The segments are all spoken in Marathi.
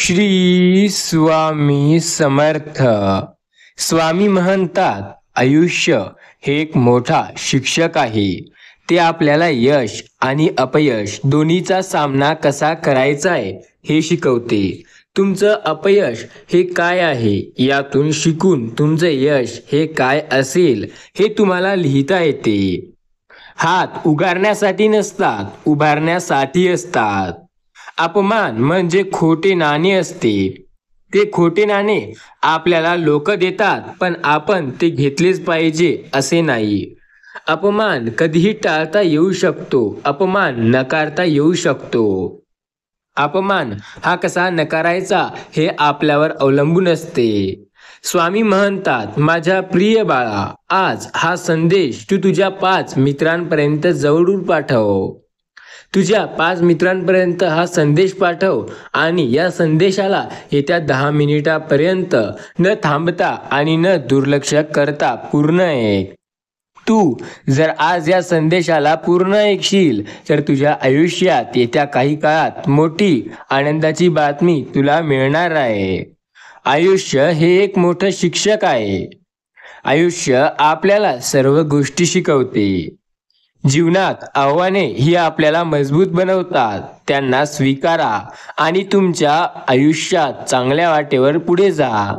श्री स्वामी समर्थ. स्वामी म्हणतात आयुष्य हे एक मोठा शिक्षक आहे. ते आपल्याला यश आणि अपयश दोन्हीचा सामना कसा करायचा आहे हे शिकवते. तुमचं अपयश हे काय आहे यातून शिकून तुमचं यश हे काय असेल हे तुम्हाला लिहिता येते. हात उगारण्यासाठी नसतात, उभारण्यासाठी असतात. अपमान म्हणजे खोटे नाणे असते. ते खोटे नाणे आपल्याला लोक देतात, पण आपण ते घेतलेच पाहिजे असे नाही. अपमान कधीही टाळता येऊ शकतो, अपमान नकारता येऊ शकतो. अपमान हा कसा नकारायचा हे आपल्यावर अवलंबून असते. स्वामी म्हणतात, माझ्या प्रिय बाळा, आज हा संदेश तू तुझ्या 5 मित्रांपर्यंत जवळून पाठव. तुझ्या 5 मित्रांपर्यंत हा संदेश पाठव आणि या संदेशाला येत्या 10 मिनिटापर्यंत न थांबता आणि न दुर्लक्ष करता पूर्ण ऐक. तू जर आज या संदेशाला पूर्ण ऐकशील तर तुझ्या आयुष्यात येत्या काही काळात मोठी आनंदाची बातमी तुला मिळणार आहे. आयुष्य हे एक मोठं शिक्षक आहे. आयुष्य आपल्याला सर्व गोष्टी शिकवते. जीवनात आव्हाने ही आपल्याला मजबूत बनवतात. त्यांना स्वीकारा आणि तुमच्या आयुष्यात चांगल्या वाटेवर पुढे जा.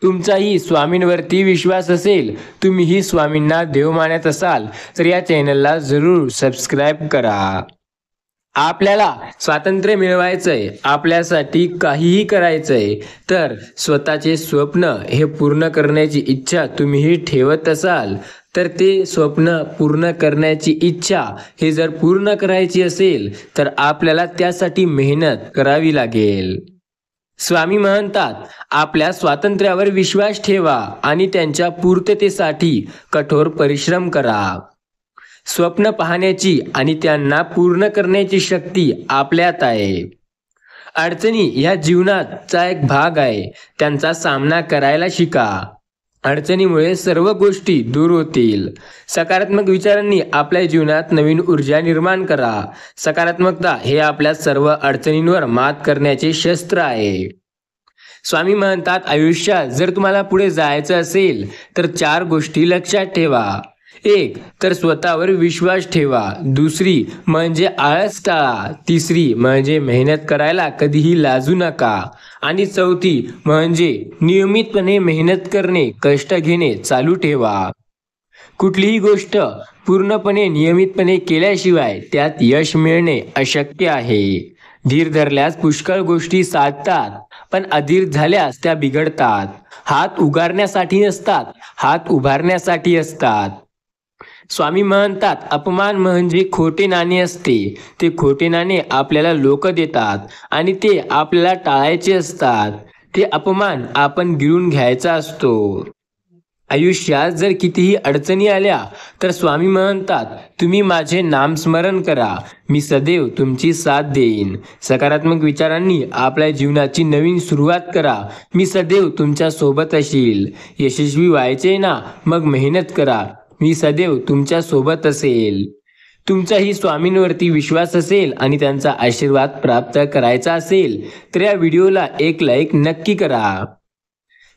तुमचाही स्वामींवरती विश्वास असेल, तुम्हीही स्वामींना देव मानत असाल तर या चॅनलला जरूर सबस्क्राईब करा. आपल्याला स्वातंत्र्य मिळवायचंय, आपल्यासाठी काहीही करायचंय, तर स्वतःचे स्वप्न हे पूर्ण करण्याची इच्छा तुम्हीही ठेवत असाल तर ते स्वप्न पूर्ण करण्याची इच्छा हे जर पूर्ण करायची असेल तर आपल्याला त्यासाठी मेहनत करावी लागेल. स्वामी म्हणतात, आपल्या स्वातंत्र्यावर विश्वास ठेवा आणि त्यांच्या पूर्ततेसाठी कठोर परिश्रम करा. स्वप्न पाहण्याची आणि त्यांना पूर्ण करण्याची शक्ती आपल्यात आहे. अडचणी ह्या जीवनाचा एक भाग आहे. त्यांचा सामना करायला शिका. अडचणीमुळे सर्व गोष्टी दूर होतील. सकारात्मक विचारांनी आपल्या जीवनात नवीन ऊर्जा निर्माण करा. सकारात्मकता हे आपल्या सर्व अडचणींवर मात करण्याचे शस्त्र आहे. स्वामी म्हणतात, आयुष्यात जर तुम्हाला पुढे जायचं असेल तर 4 गोष्टी लक्षात ठेवा. 1 तर स्वतःवर विश्वास ठेवा. 2 म्हणजे आळस टाळा. 3 म्हणजे मेहनत करायला कधीही लाजू नका. आणि 4 म्हणजे नियमितपणे मेहनत करणे, कष्ट घेणे चालू ठेवा. कुठलीही गोष्ट पूर्णपणे नियमितपणे केल्याशिवाय त्यात यश मिळणे अशक्य आहे. धीर धरल्यास पुष्कळ गोष्टी साधतात, पण अधीर झाल्यास त्या बिघडतात. हात उगारण्यासाठी नसतात, हात उभारण्यासाठी असतात. स्वामी म्हणतात, अपमान म्हणजे खोटे नाणे असते. ते खोटे नाणे आपल्याला लोक देतात आणि ते आपल्याला टाळायचे असतात. ते अपमान आपण गिळून घ्यायचा असतो. आयुष्यात जर कितीही अडचणी आल्या तर स्वामी म्हणतात, तुम्ही माझे नामस्मरण करा, मी सदैव तुमची साथ देईन. सकारात्मक विचारांनी आपल्या जीवनाची नवीन सुरुवात करा, मी सदैव तुमच्या सोबत असेल. यशस्वी व्हायचे ना, मग मेहनत करा, मी सदैव तुमच्या सोबत असेल. तुमचाही स्वामींवरती विश्वास असेल आणि त्यांचा आशीर्वाद प्राप्त करायचा असेल तर या व्हिडिओला एक लाईक नक्की करा.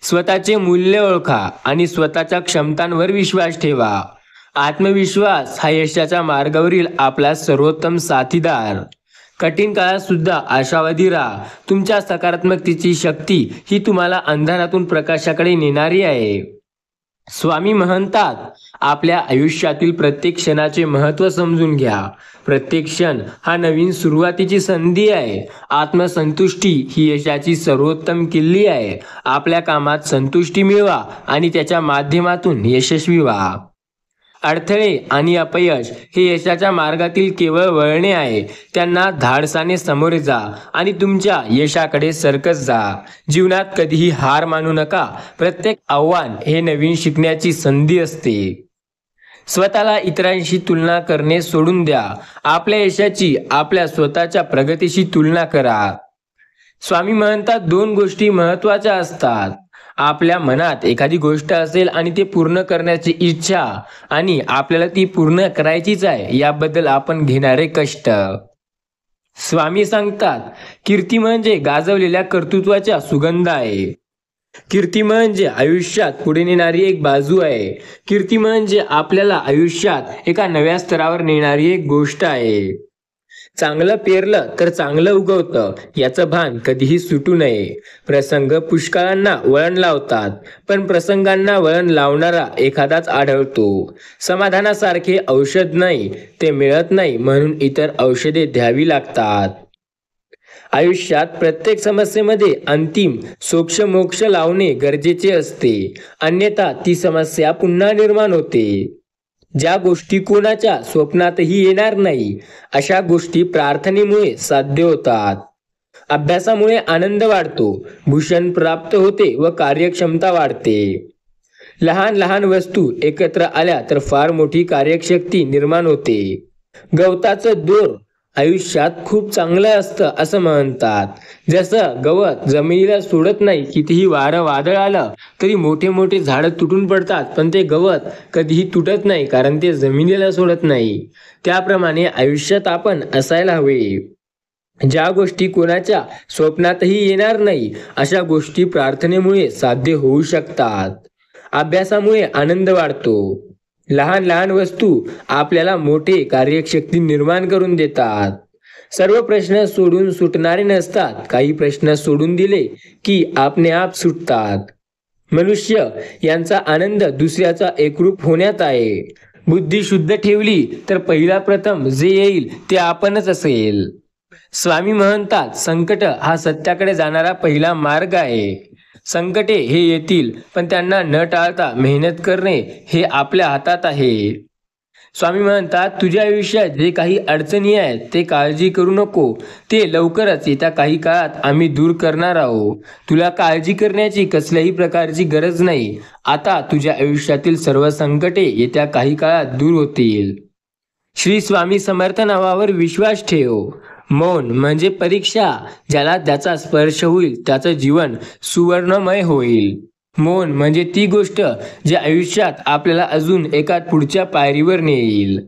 स्वतःचे मूल्य ओळखा आणि स्वतःच्या क्षमतांवर विश्वास ठेवा. आत्मविश्वास हा यशाच्या मार्गावरील आपला सर्वोत्तम साथीदार. कठीण काळात सुद्धा आशावादी राहा. तुमच्या सकारात्मकतेची शक्ती ही तुम्हाला अंधारातून प्रकाशाकडे नेणारी आहे. स्वामी म्हणतात, आपल्या आयुष्यातील प्रत्येक क्षणाचे महत्त्व समजून घ्या. प्रत्येक क्षण हा नवीन सुरुवातीची संधी आहे. आत्मसंतुष्टी ही यशाची सर्वोत्तम किल्ली आहे. आपल्या कामात संतुष्टी मिळवा आणि त्याच्या माध्यमातून यशस्वी व्हा. अडथळे आणि अपयश हे यशाच्या मार्गातील केवळ वळणे आहे. त्यांना धाडसाने सामोरे जा आणि तुमच्या यशाकडे सरकत जा. जीवनात कधीही हार मानू नका. प्रत्येक आव्हान हे नवीन शिकण्याची संधी असते. स्वतःला इतरांशी तुलना करणे सोडून द्या. आपल्या यशाची आपल्या स्वतःच्या प्रगतीशी तुलना करा. स्वामी म्हणतात, 2 गोष्टी महत्त्वाच्या असतात. आपल्या मनात एखादी गोष्ट असेल आणि ते पूर्ण करण्याची इच्छा आणि आपल्याला ती पूर्ण करायचीच आहे याबद्दल आपण घेणारे कष्ट. स्वामी सांगतात, कीर्ती म्हणजे गाजवलेल्या कर्तृत्वाचा सुगंध आहे. कीर्ती म्हणजे आयुष्यात पुढे नेणारी एक बाजू आहे. कीर्ती म्हणजे आपल्याला आयुष्यात एका नव्या स्तरावर नेणारी एक गोष्ट आहे. चांगलं पेरलं तर चांगलं उगवतं याचं भान कधीही सुटू नये. प्रसंग पुष्कळांना वळण लावतात, पण प्रसंगांना वळण लावणारा एखादाच आढळतो. समाधानासारखे औषध नाही, ते मिळत नाही म्हणून इतर औषधे द्यावी लागतात. आयुष्यात प्रत्येक समस्येमध्ये अंतिम सोक्ष लावणे गरजेचे असते, अन्यथा ती समस्या पुन्हा निर्माण होते. ज्या गोष्टी कोणाच्या स्वप्नातही येणार नाही अशा गोष्टी प्रार्थनेमुळे साध्य होतात. अभ्यासामुळे आनंद वाढतो, भूषण प्राप्त होते व कार्यक्षमता वाढते. लहान लहान वस्तू एकत्र आल्या तर फार मोठी कार्यशक्ती निर्माण होते. गवताचं दोर आयुष्यात खूप चांगलं असतं असं म्हणतात. जसं गवत जमिनीला सोडत नाही, कितीही वारं वादळ आलं तरी मोठे मोठे झाडं तुटून पडतात, पण ते गवत कधीही तुटत नाही कारण ते जमिनीला सोडत नाही. त्याप्रमाणे आयुष्यात आपण असायला हवे. ज्या गोष्टी कोणाच्या स्वप्नातही येणार नाही अशा गोष्टी प्रार्थनेमुळे साध्य होऊ शकतात. अभ्यासामुळे आनंद वाढतो. लहान लहान वस्तू आपल्याला मोठे कार्यशक्ती निर्माण करून देतात. सर्व प्रश्न सोडून सुटणारे नसतात, काही प्रश्न सोडून दिले की आपणे आप सुटतात. मनुष्य यांचा आनंद दुसऱ्याचा एकरूप होण्यात आहे. बुद्धी शुद्ध ठेवली तर पहिला प्रथम जे येईल ते आपणच असेल. स्वामी म्हणतात, संकट हा सत्याकडे जाणारा पहिला मार्ग आहे. संकटे हे येतील, पण त्यांना न टाळता मेहनत करणे हे आपल्या हातात आहे. स्वामी म्हणतात, तुझ्या आयुष्यात जे काही अडचणी आहेत ते काळजी करू नको, ते लवकरच येत्या काही काळात आम्ही दूर करणार आहोत. तुला काळजी करण्याची कसल्याही प्रकारची गरज नाही. आता तुझ्या आयुष्यातील सर्व संकटे येत्या काही काळात दूर होतील. श्री स्वामी समर्थ नावावर विश्वास ठेव. मौन म्हणजे परीक्षा. ज्याला त्याचा स्पर्श होईल त्याचं जीवन सुवर्णमय होईल. मौन म्हणजे ती गोष्ट जी आयुष्यात आपल्याला अजून एका पुढच्या पायरीवर नेईल.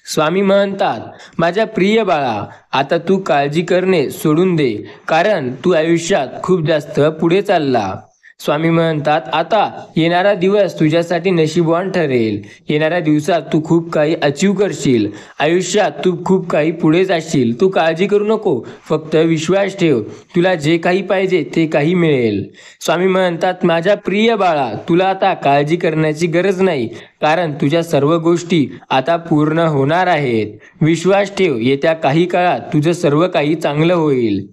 स्वामी म्हणतात, माझ्या प्रिय बाळा, आता तू काळजी करणे सोडून दे, कारण तू आयुष्यात खूप जास्त पुढे चालला. स्वामी म्हणतात, आता येणारा दिवस तुझ्यासाठी नशीबवान ठरेल. येणाऱ्या दिवसात तू खूप काही अचीव करशील. आयुष्यात तू खूप काही पुढे जाशील. तू काळजी करू नको, फक्त विश्वास ठेव. तुला जे काही पाहिजे ते काही मिळेल. स्वामी म्हणतात, माझ्या प्रिय बाळा, तुला आता काळजी करण्याची गरज नाही, कारण तुझ्या सर्व गोष्टी आता पूर्ण होणार आहेत. विश्वास ठेव, येत्या काही काळात तुझं सर्व काही चांगलं होईल.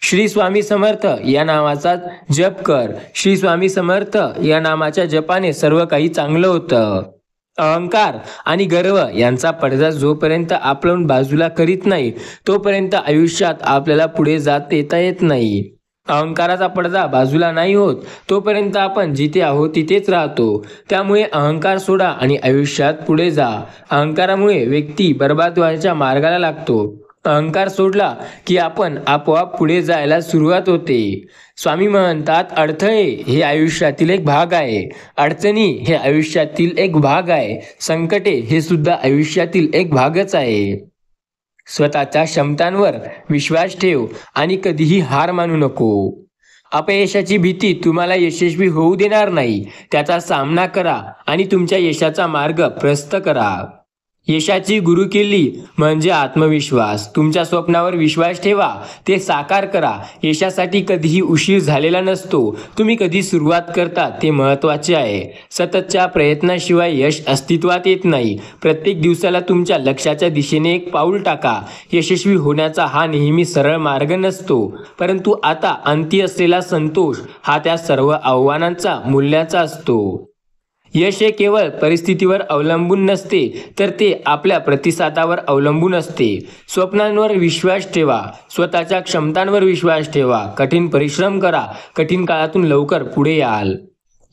श्री स्वामी समर्थ या नावाचा जप कर. श्री स्वामी समर्थ या नामाच्या जपाने सर्व काही चांगलं होतं. अहंकार आणि गर्व यांचा पडदा जोपर्यंत आपण बाजूला करीत नाही तोपर्यंत आयुष्यात आपल्याला पुढे जात येत नाही. अहंकाराचा पडदा बाजूला नाही होत तोपर्यंत आपण जिथे आहोत तिथेच राहतो. त्यामुळे अहंकार सोडा आणि आयुष्यात पुढे जा. अहंकारामुळे व्यक्ती बर्बाद व्हायच्या मार्गाला लागतो. अहंकार सोडला की आपण आपोआप पुढे जायला सुरुवात होते. स्वामी म्हणतात, अडथळे हे आयुष्यातील एक भाग आहे. अडचणी हे आयुष्यातील एक भाग आहे. संकटे हे सुद्धा आयुष्यातील एक भागच आहे. स्वतःच्या क्षमतांवर विश्वास ठेव आणि कधीही हार मानू नको. अपयशाची भीती तुम्हाला यशस्वी होऊ देणार नाही. त्याचा सामना करा आणि तुमच्या यशाचा मार्ग प्रशस्त करा. यशाची गुरुकिल्ली म्हणजे आत्मविश्वास. तुमच्या स्वप्नावर विश्वास ठेवा, ते साकार करा. यशासाठी कधीही उशीर झालेला नसतो. तुम्ही कधी सुरुवात करता ते महत्त्वाचे आहे. सततच्या प्रयत्नाशिवाय यश अस्तित्वात येत नाही. प्रत्येक दिवसाला तुमच्या लक्ष्याच्या दिशेने एक पाऊल टाका. यशस्वी होण्याचा हा नेहमी सरळ मार्ग नसतो, परंतु आता अंती असलेला संतोष हा त्या सर्व आव्हानांचा मूल्याचा असतो. यश हे केवळ परिस्थितीवर अवलंबून नसते, तर ते आपल्या प्रतिसादावर अवलंबून असते. स्वप्नांवर विश्वास ठेवा, स्वतःच्या क्षमतांवर विश्वास ठेवा, कठीण परिश्रम करा. कठीण काळातून लवकर पुढे याल.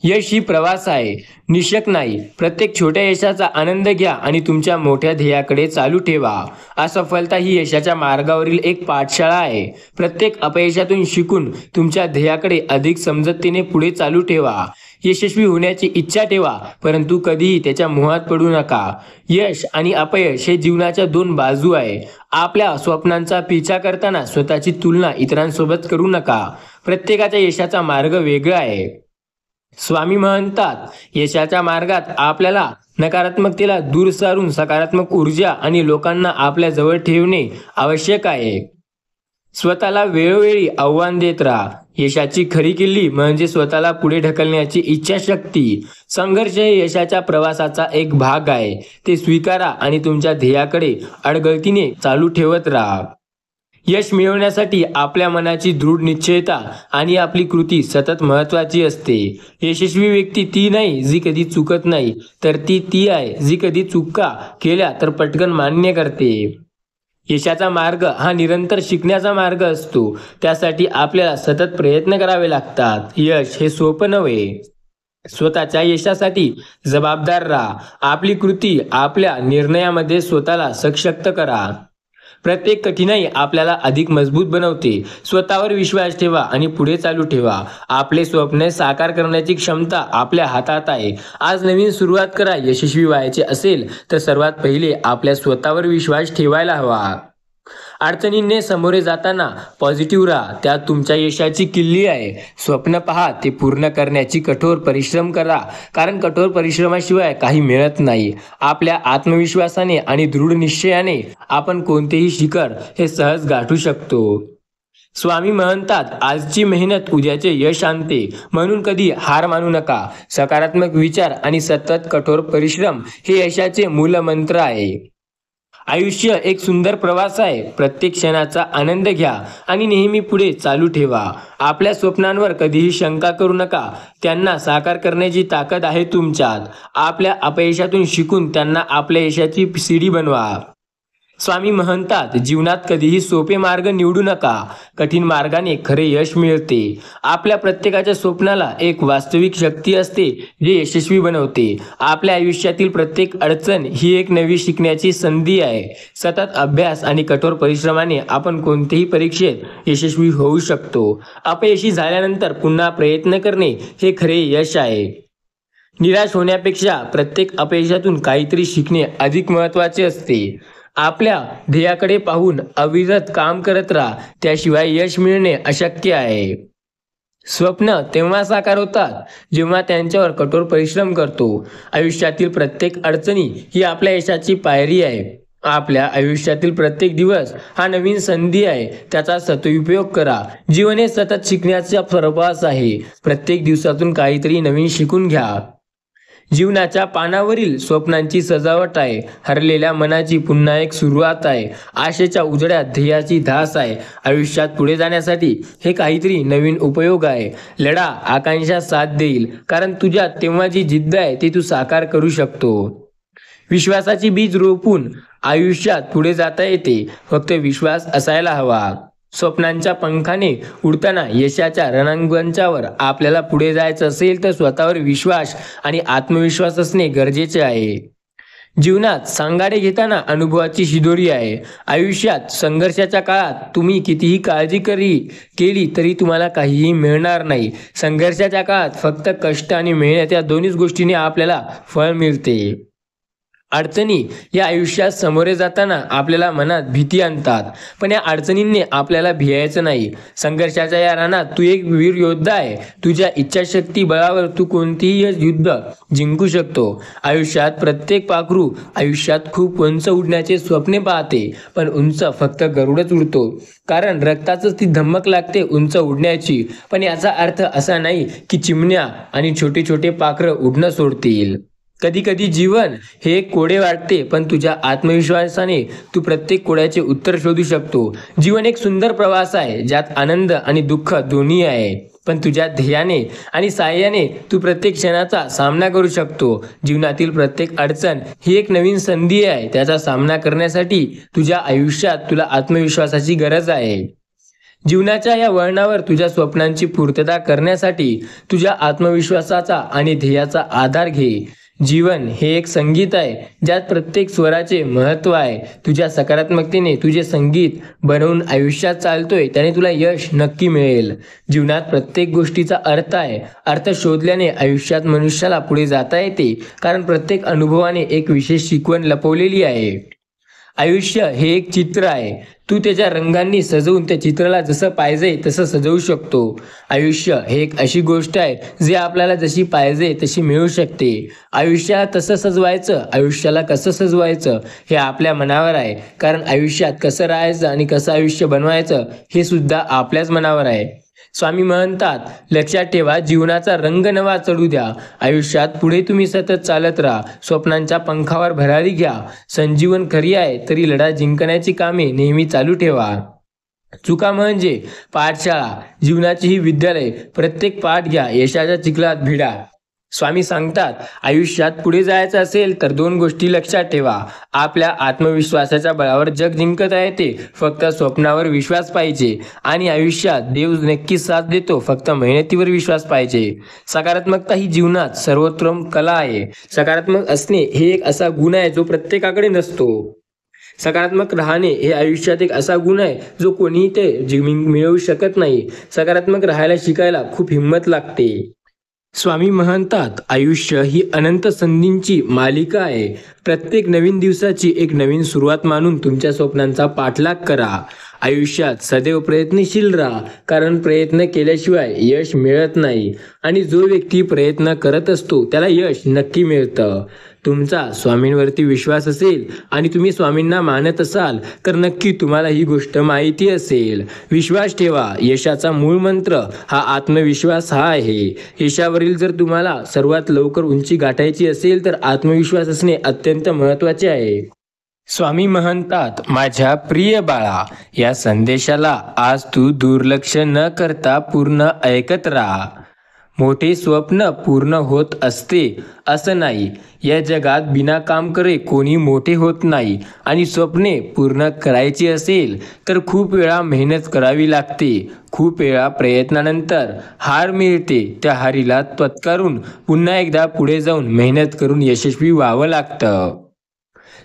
यश ही प्रवास आहे, निषक नाही. प्रत्येक छोट्या यशाचा आनंद घ्या आणि तुमच्या मोठ्या ध्येयाकडे चालू ठेवा. असफलता ही यशाच्या मार्गावरील एक पाठशाळा आहे. प्रत्येक अपयशातून शिकून तुमच्या ध्येयाकडे अधिक समजतेने पुढे चालू ठेवा. यशस्वी होण्याची इच्छा ठेवा, परंतु कधीही त्याच्या मोहात पडू नका. यश आणि अपयश हे जीवनाच्या दोन बाजू आहे. आपल्या स्वप्नांचा पिछा करताना स्वतःची तुलना इतरांसोबत करू नका. प्रत्येकाच्या यशाचा मार्ग वेगळा आहे. स्वामी म्हणतात, यशाच्या मार्गात आपल्याला नकारात्मकतेला दूर सारून सकारात्मक ऊर्जा आणि लोकांना आपल्या जवळ ठेवणे आवश्यक आहे. स्वतःला वेळोवेळी आव्हान देत राहा. यशाची खरी किल्ली म्हणजे स्वतःला पुढे ढकलण्याची इच्छाशक्ती. संघर्ष हे यशाच्या प्रवासाचा एक भाग आहे. ते स्वीकारा आणि तुमच्या ध्येयाकडे अडगळतीने चालू ठेवत राहा. यश मिळवण्यासाठी आपल्या मनाची दृढ निश्चयता आणि आपली कृती सतत महत्त्वाची असते. यशस्वी व्यक्ती ती नाही जी कधी चुकत नाही, तर ती आहे जी कधी चुका केल्या तर पटकन मान्य करते. यशाचा मार्ग हा निरंतर शिकण्याचा मार्ग असतो. त्यासाठी आपल्याला सतत प्रयत्न करावे लागतात. यश हे सोपं नव्हे. स्वतःच्या यशासाठी जबाबदार राहा. आपली कृती, आपल्या निर्णयामध्ये स्वतःला सशक्त करा. प्रत्येक कठीणाई आपल्याला अधिक मजबूत बनवते. स्वतःवर विश्वास ठेवा आणि पुढे चालू ठेवा. आपले स्वप्न साकार करण्याची क्षमता आपल्या हातात आहे. आज नवीन सुरुवात करा. यशस्वी व्हायचे असेल तर सर्वात पहिले आपल्या स्वतःवर विश्वास ठेवायला हवा. अडचणींना सामोरे जाताना पॉझिटिव्ह राहा. त्यात तुमच्या यशाची किल्ली आहे. स्वप्न पहा, ते पूर्ण करण्याची कठोर परिश्रम करा, कारण कठोर परिश्रमाशिवाय काही मिळत नाही. आपल्या आत्मविश्वासाने आणि दृढ निश्चयाने आपण कोणतेही शिखर हे सहज गाठू शकतो. स्वामी म्हणतात, आजची मेहनत उद्याचे यश आणते. म्हणून कधी हार मानू नका. सकारात्मक विचार आणि सतत कठोर परिश्रम हे यशाचे मूलमंत्र आहे. आयुष्य एक सुंदर प्रवास आहे. प्रत्येक क्षणाचा आनंद घ्या आणि नेहमी पुढे चालू ठेवा. आपल्या स्वप्नांवर कधीही शंका करू नका. त्यांना साकार करण्याची ताकद आहे तुमच्यात. आपल्या अपयशातून शिकून त्यांना आपल्या यशाची सीडी बनवा. स्वामी म्हणतात, जीवनात कधीही सोपे मार्ग निवडू नका. कठीण मार्गाने खरे यश मिळते. आपल्या प्रत्येकाच्या स्वप्नाला एक वास्तविक शक्ती असते जे यशस्वी बनवते. आपल्या आयुष्यातील प्रत्येक अडचण ही एक नवी शिकण्याची संधी आहे. सतत अभ्यास आणि कठोर परिश्रमाने आपण कोणत्याही परीक्षेत यशस्वी होऊ शकतो. अपयशी झाल्यानंतर पुन्हा प्रयत्न करणे हे खरे यश आहे. निराश होण्यापेक्षा प्रत्येक अपयशातून काहीतरी शिकणे अधिक महत्त्वाचे असते. आपल्या ध्येयाकडे पाहून अविरत काम करत राहा. त्याशिवाय यश मिळणे अशक्य आहे. स्वप्न तेव्हा साकार होतात जेव्हा त्यांच्यावर कठोर परिश्रम करतो. आयुष्यातील प्रत्येक अडचणी ही आपल्या यशाची पायरी आहे. आपल्या आयुष्यातील प्रत्येक दिवस हा नवीन संधी आहे. त्याचा सदुपयोग करा. जीवन हे सतत शिकण्याचा प्रवास आहे. प्रत्येक दिवसातून काहीतरी नवीन शिकून घ्या. जीवनाच्या पानावरील स्वप्नांची सजावट आहे. हरलेल्या मनाची पुन्हा एक सुरुवात आहे. आशेच्या उजळ्यात ध्येयाची धास आहे. आयुष्यात पुढे जाण्यासाठी हे काहीतरी नवीन उपयोग आहे. लढा, आकांक्षा साथ देईल, कारण तुझ्यात तेव्हा जी जिद्द आहे ती तू साकार करू शकतो. विश्वासाची बीज रोपून आयुष्यात पुढे जाता येते. फक्त विश्वास असायला हवा. स्वप्नांच्या पंखाने उडताना यशाच्या रणांगणावर आपल्याला पुढे जायचं असेल तर स्वतःवर विश्वास आणि आत्मविश्वास असणे गरजेचे आहे. जीवनात सांगाडे घेताना अनुभवाची शिदोरी आहे. आयुष्यात संघर्षाच्या काळात तुम्ही कितीही काळजी केली तरी तुम्हाला काहीही मिळणार नाही. संघर्षाच्या काळात फक्त कष्ट आणि मेहनत या दोन्हीच गोष्टींनी आपल्याला फळ मिळते. अडचणी या आयुष्यात सामोरे जाताना आपल्याला मनात भीती आणतात, पण या अडचणींनी आपल्याला भियायचं नाही. संघर्षाच्या या रानात तू एक वीर योद्धा आहे. तुझ्या इच्छाशक्ती बळावर तू कोणतेही युद्ध जिंकू शकतो. आयुष्यात प्रत्येक पाखरू आयुष्यात खूप उंच उडण्याचे स्वप्ने पाहते, पण उंच फक्त गरुडच उडतो, कारण रक्ताच ती धमक लागते उंच उडण्याची. पण याचा अर्थ असा नाही की चिमण्या आणि छोटे छोटे पाखरं उडणं सोडतील. कधी कधी जीवन हे एक कोडे वाटते, पण तुझ्या आत्मविश्वासाने तू प्रत्येक कोड्याचे उत्तर शोधू शकतो. जीवन एक सुंदर प्रवास आहे ज्यात आनंद आणि दुःख दोन्ही आहे, पण तुझ्या ध्येयाने आणि साह्याने तू प्रत्येक क्षणाचा सामना करू शकतो. जीवनातील प्रत्येक अडचण ही एक नवीन संधी आहे. त्याचा सामना करण्यासाठी तुझ्या आयुष्यात तुला आत्मविश्वासाची गरज आहे. जीवनाच्या या वळणावर तुझ्या स्वप्नांची पूर्तता करण्यासाठी तुझ्या आत्मविश्वासाचा आणि ध्येयाचा आधार घे. जीवन हे एक संगीत आहे, ज्यात प्रत्येक स्वराचे महत्त्व आहे. तुझ्या सकारात्मकतेने तुझे संगीत बनवून आयुष्यात चालतोय, त्याने तुला यश नक्की मिळेल. जीवनात प्रत्येक गोष्टीचा अर्थ आहे. अर्थ शोधल्याने आयुष्यात मनुष्याला पुढे जाता येते, कारण प्रत्येक अनुभवाने एक विशेष शिकवण लपवलेली आहे. आयुष्य हे एक चित्र आहे. तू त्याच्या रंगांनी सजवून त्या चित्राला जसं पाहिजे तसं सजवू शकतो. आयुष्य हे एक अशी गोष्ट आहे जे आपल्याला जशी पाहिजे तशी मिळू शकते. आयुष्याला तसं सजवायचं, आयुष्याला कसं सजवायचं हे आपल्या मनावर आहे. कारण आयुष्यात कसं राहायचं आणि कसं आयुष्य बनवायचं हे सुद्धा आपल्याच मनावर आहे. स्वामी म्हणतात, लक्षात ठेवा, जीवनाचा रंग नवा चढू द्या. आयुष्यात पुढे तुम्ही सतत चालत राहा. स्वप्नांच्या पंखावर भरारी घ्या. संजीवन खरी आहे तरी लढा जिंकण्याची कामे नेहमी चालू ठेवा. चुका म्हणजे पाठशाळा, जीवनाची ही विद्यालय. प्रत्येक पाठ घ्या, यशाच्या चिखलात भिडा. स्वामी सांगतात, आयुष्यात पुढे जायचं असेल तर 2 गोष्टी लक्षात ठेवा. आपल्या आत्मविश्वासाच्या बळावर जग जिंकता येते, फक्त स्वप्नावर विश्वास पाहिजे. आणि आयुष्यात देव नक्कीच साथ देतो, फक्त मेहनतीवर विश्वास पाहिजे. सकारात्मकता ही जीवनात सर्वोत्तम कला आहे. सकारात्मक असणे हे एक असा गुण आहे जो प्रत्येकाकडे नसतो. सकारात्मक राहणे हे आयुष्यात एक असा गुण आहे जो कोणीही ते मिळवू शकत नाही. सकारात्मक राहायला शिकायला खूप हिंमत लागते. स्वामी म्हणतात, आयुष्य ही अनंत संधींची मालिका आहे. प्रत्येक नवीन दिवसाची एक नवीन सुरुवात मानून तुमच्या स्वप्नांचा पाठलाग करा. आयुष्यात सदैव प्रयत्नशील राहा, कारण प्रयत्न केल्याशिवाय यश मिळत नाही. आणि जो व्यक्ती प्रयत्न करत असतो त्याला यश नक्की मिळतं. तुमचा स्वामींवरती विश्वास असेल आणि तुम्ही स्वामींना मानत असाल तर नक्की तुम्हाला ही गोष्ट माहिती असेल. विश्वास ठेवा. यशाचा मूळ मंत्र हा आत्मविश्वास हा आहे. यशावरील जर तुम्हाला सर्वात लवकर उंची गाठायची असेल तर आत्मविश्वास असणे अत्यंत महत्त्वाचे आहे. स्वामी म्हणतात, माझ्या प्रिय बाळा, या संदेशाला आज तू दुर्लक्ष न करता पूर्ण ऐकत राहा. मोठे स्वप्न पूर्ण होत असते असं नाही. या जगात बिना काम करे कोणी मोठे होत नाही. आणि स्वप्ने पूर्ण करायची असेल तर खूप वेळा मेहनत करावी लागते. खूप वेळा प्रयत्नानंतर हार मिळते. त्या हारीला पत्करून पुन्हा एकदा पुढे जाऊन मेहनत करून यशस्वी व्हावं लागतं.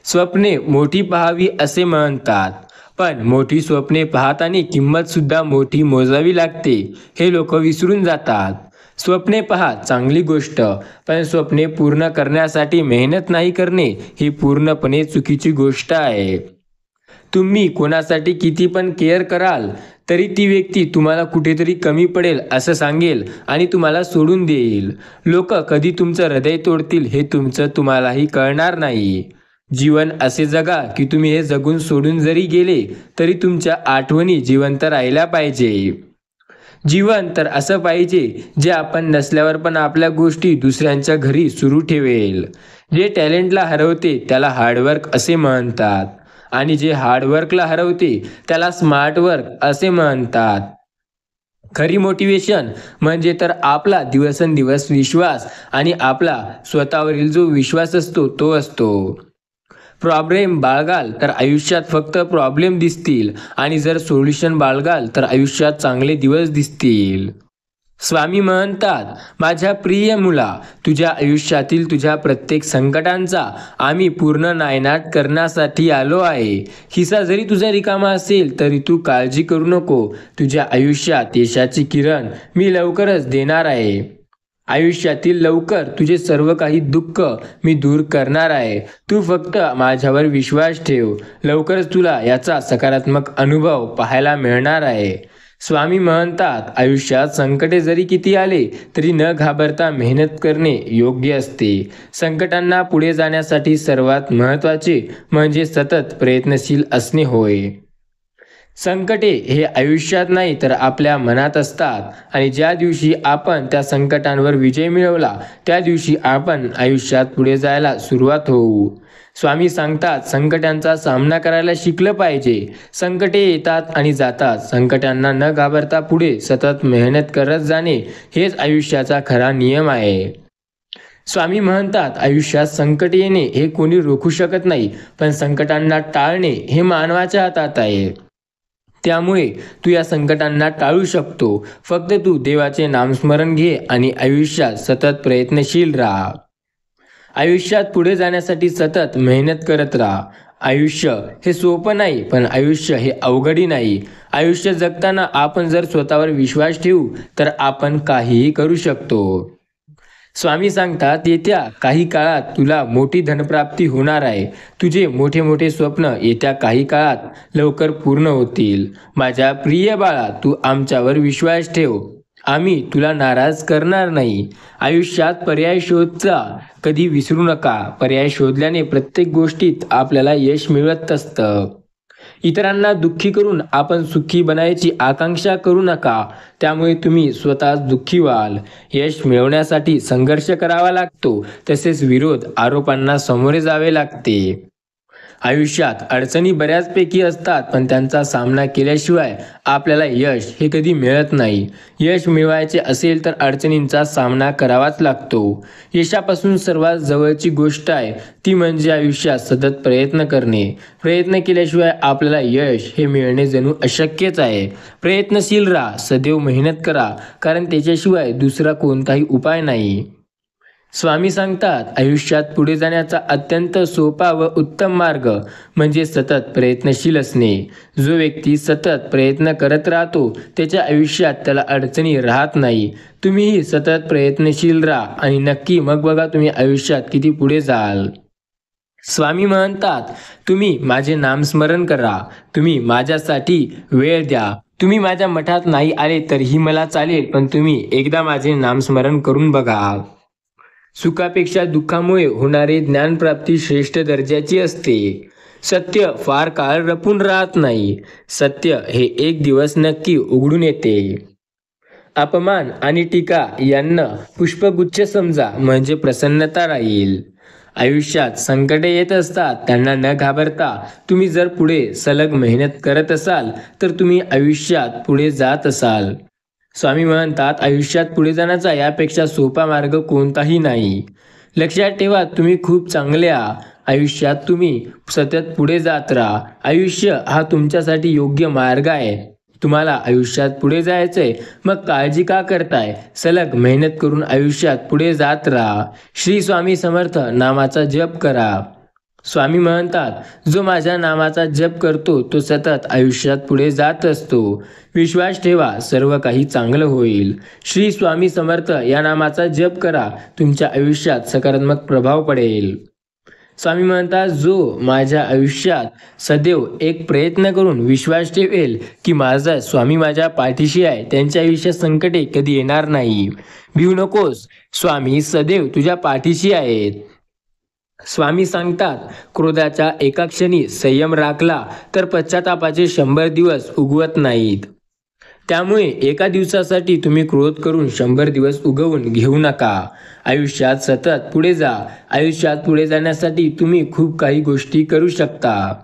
स्वप्ने मोठी पाहावी असे म्हणतात, पण मोठी स्वप्ने पाहताना किंमत सुद्धा मोठी मोजावी लागते हे लोक विसरून जातात. स्वप्ने पहा, चांगली गोष्ट, पण स्वप्ने पूर्ण करण्यासाठी मेहनत नाही करणे ही पूर्णपणे चुकीची गोष्ट आहे. तुम्ही कोणासाठी किती पण केअर कराल तरी ती व्यक्ती तुम्हाला कुठेतरी कमी पडेल असं सांगेल आणि तुम्हाला सोडून देईल. लोक कधी तुमचं हृदय तोडतील हे तुम्हालाही कळणार नाही. जीवन असे जगा की तुम्ही हे जगून सोडून जरी गेले तरी तुमच्या आठवणी जिवंत राहिल्या पाहिजे. जीवन तर असं पाहिजे जे आपण नसल्यावर पण आपल्या गोष्टी दुसऱ्यांच्या घरी सुरू ठेवेल. जे टॅलेंटला हरवते त्याला हार्डवर्क असे म्हणतात, आणि जे हार्डवर्कला हरवते त्याला स्मार्ट वर्क असे म्हणतात. खरी मोटिवेशन म्हणजे तर आपला दिवसेंदिवस विश्वास आणि आपला स्वतःवरील जो विश्वास असतो तो असतो. प्रॉब्लेम बाळगाल तर आयुष्यात फक्त प्रॉब्लेम दिसतील, आणि जर सोल्युशन बाळगाल तर आयुष्यात चांगले दिवस दिसतील. स्वामी म्हणतात, माझ्या प्रिय मुला, तुझ्या आयुष्यातील तुझ्या प्रत्येक संकटांचा आम्ही पूर्ण नायनाट करण्यासाठी आलो आहे. खिसा जरी तुझा रिकामा असेल तरी तू काळजी करू नको. तुझ्या आयुष्यात यशाची किरण मी लवकरच देणार आहे. आयुष्यातील लवकर तुझे सर्व काही दुःख मी दूर करणार आहे. तू फक्त माझ्यावर विश्वास ठेव. लवकरच तुला याचा सकारात्मक अनुभव पाहायला मिळणार आहे. स्वामी म्हणतात, आयुष्यात संकटे जरी किती आले तरी न घाबरता मेहनत करणे योग्य असते. संकटांना पुढे जाण्यासाठी सर्वात महत्त्वाचे म्हणजे सतत प्रयत्नशील असणे होय. संकटे हे आयुष्यात नाही तर आपल्या मनात असतात, आणि ज्या दिवशी आपण त्या संकटांवर विजय मिळवला त्या दिवशी आपण आयुष्यात पुढे जायला सुरुवात होऊ. स्वामी सांगतात, संकटांचा सामना करायला शिकलं पाहिजे. संकटे येतात आणि जातात. संकटांना न घाबरता पुढे सतत मेहनत करत जाणे हेच आयुष्याचा खरा नियम आहे. स्वामी म्हणतात, आयुष्यात संकट येणे हे कोणी रोखू शकत नाही, पण संकटांना टाळणे हे मानवाच्या हातात आहे. त्यामुळे तू या संकटांना टाळू शकतो. फक्त तू देवाचे नामस्मरण घे आणि आयुष्यात सतत प्रयत्नशील राहा. आयुष्यात पुढे जाण्यासाठी सतत मेहनत करत राहा. आयुष्य हे सोपं नाही, पण आयुष्य हे अवघडही नाही. आयुष्य जगताना आपण जर स्वतःवर विश्वास ठेवू तर आपण काहीही करू शकतो. स्वामी सांगतात, येत्या काही काळात तुला मोठी धनप्राप्ती होणार आहे. तुझे मोठे मोठे स्वप्न येत्या काही काळात लवकर पूर्ण होतील. माझ्या प्रिय बाळा, तू आमच्यावर विश्वास ठेव. आम्ही तुला नाराज करणार नाही. आयुष्यात पर्याय शोधचा कधी विसरू नका. पर्याय शोधल्याने प्रत्येक गोष्टीत आपल्याला यश मिळत असतं. इतरांना दुःखी करून आपण सुखी बनायची आकांक्षा करू नका. त्यामुळे तुम्ही स्वतःच दुःखी व्हाल. यश मिळवण्यासाठी संघर्ष करावा लागतो, तसेच विरोध आरोपांना सामोरे जावे लागते. आयुष्यात अडचणी बऱ्याचपैकी असतात, पण त्यांचा सामना केल्याशिवाय आपल्याला यश हे कधी मिळत नाही. यश मिळवायचे असेल तर अडचणींचा सामना करावाच लागतो. यशापासून सर्वात जवळची गोष्ट आहे ती म्हणजे आयुष्यात सतत प्रयत्न करणे. प्रयत्न केल्याशिवाय आपल्याला यश हे मिळणे जणू अशक्यच आहे. प्रयत्नशील राहा, सदैव मेहनत करा, कारण त्याच्याशिवाय दुसरा कोणताही उपाय नाही. स्वामी सांगतात, आयुष्यात पुढे जाण्याचा अत्यंत सोपा व उत्तम मार्ग म्हणजे सतत प्रयत्नशील असणे. जो व्यक्ती सतत प्रयत्न करत राहतो त्याच्या आयुष्यात त्याला अडचणी राहत नाही. तुम्हीही सतत प्रयत्नशील राहा आणि नक्की मग बघा तुम्ही आयुष्यात किती पुढे जाल. स्वामी म्हणतात, तुम्ही माझे नामस्मरण करा, तुम्ही माझ्यासाठी वेळ द्या. तुम्ही माझ्या मठात नाही आले तरीही मला चालेल, पण तुम्ही एकदा माझे नामस्मरण करून बघा. सुखापेक्षा दुःखामुळे होणारे ज्ञानप्राप्ती श्रेष्ठ दर्जाची असते. सत्य फार काळ लपून राहत नाही. सत्य हे एक दिवस नक्की उघडून येते. अपमान आणि टीका यांना पुष्पगुच्छ समजा, म्हणजे प्रसन्नता राहील. आयुष्यात संकटे येत असतात, त्यांना न घाबरता तुम्ही जर पुढे सलग मेहनत करत असाल तर तुम्ही आयुष्यात पुढे जात असाल. स्वामी म्हणतात, आयुष्यात पुढे जाण्याचा यापेक्षा सोपा मार्ग कोणताही नाही. लक्षात ठेवा, तुम्ही खूप चांगले आहात. आयुष्यात तुम्ही सतत पुढे जात राहा. आयुष्य हा तुमच्यासाठी योग्य मार्ग आहे. तुम्हाला आयुष्यात पुढे जायचंय, मग काळजी का करताय? सलग मेहनत करून आयुष्यात पुढे जात राहा. श्री स्वामी समर्थ नामाचा जप करा. स्वामी म्हणतात, जो माझ्या नामाचा जप करतो तो सतत आयुष्यात पुढे जात असतो. विश्वास ठेवा, सर्व काही चांगलं होईल. श्री स्वामी समर्थ या नामाचा जप करा, तुमच्या आयुष्यात सकारात्मक प्रभाव पडेल. स्वामी म्हणतात, जो माझ्या आयुष्यात सदैव एक प्रयत्न करून विश्वास ठेवेल की माझा स्वामी माझ्या पाठीशी आहे, त्यांच्या आयुष्यात संकटे कधी येणार नाही. भिवू नकोस, स्वामी सदैव तुझ्या पाठीशी आहेत. स्वामी सांगतात, क्रोधाच्या एका क्षणी संयम राखला तर पश्चातापाचे 100 दिवस उगवत नाहीत. त्यामुळे एका दिवसासाठी तुम्ही क्रोध करून 100 दिवस उगवून घेऊ नका. आयुष्यात सतत पुढे जा. आयुष्यात पुढे जाण्यासाठी तुम्ही खूप काही गोष्टी करू शकता.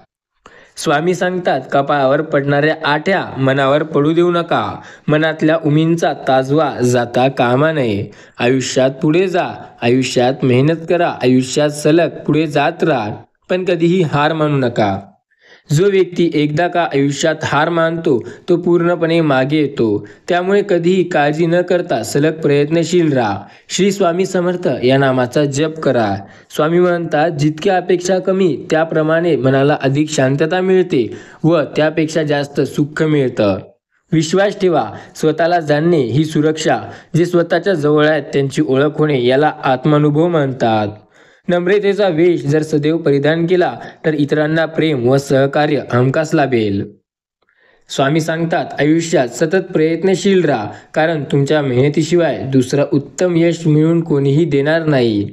स्वामी सांगतात, कपाळावर पडणाऱ्या आठ्या मनावर पडू देऊ नका. मनातल्या उमींचा ताजवा जाता कामा नये. आयुष्यात पुढे जा. आयुष्यात मेहनत करा. आयुष्यात सलग पुढे जात राहा, पण कधीही हार मानू नका. जो व्यक्ती एकदा का आयुष्यात हार मानतो तो पूर्णपणे मागे येतो. त्यामुळे कधीही काळजी न करता सलग प्रयत्नशील राहा. श्री स्वामी समर्थ या नामाचा जप करा. स्वामी म्हणतात, जितक्या अपेक्षा कमी त्याप्रमाणे मनाला अधिक शांतता मिळते व त्यापेक्षा जास्त सुख मिळतं. विश्वास ठेवा, स्वतःला जाणणे ही सुरक्षा. जे स्वतःच्या जवळ आहेत त्यांची ओळख होणे याला आत्मानुभव म्हणतात. नम्रतेचा वेश जर सदैव परिधान केला तर इतरांना प्रेम व सहकार्य हमखास लाभेल. स्वामी सांगतात, आयुष्यात सतत प्रयत्नशील राहा, कारण तुमच्या मेहनतीशिवाय दुसरं उत्तम यश मिळून कोणीही देणार नाही.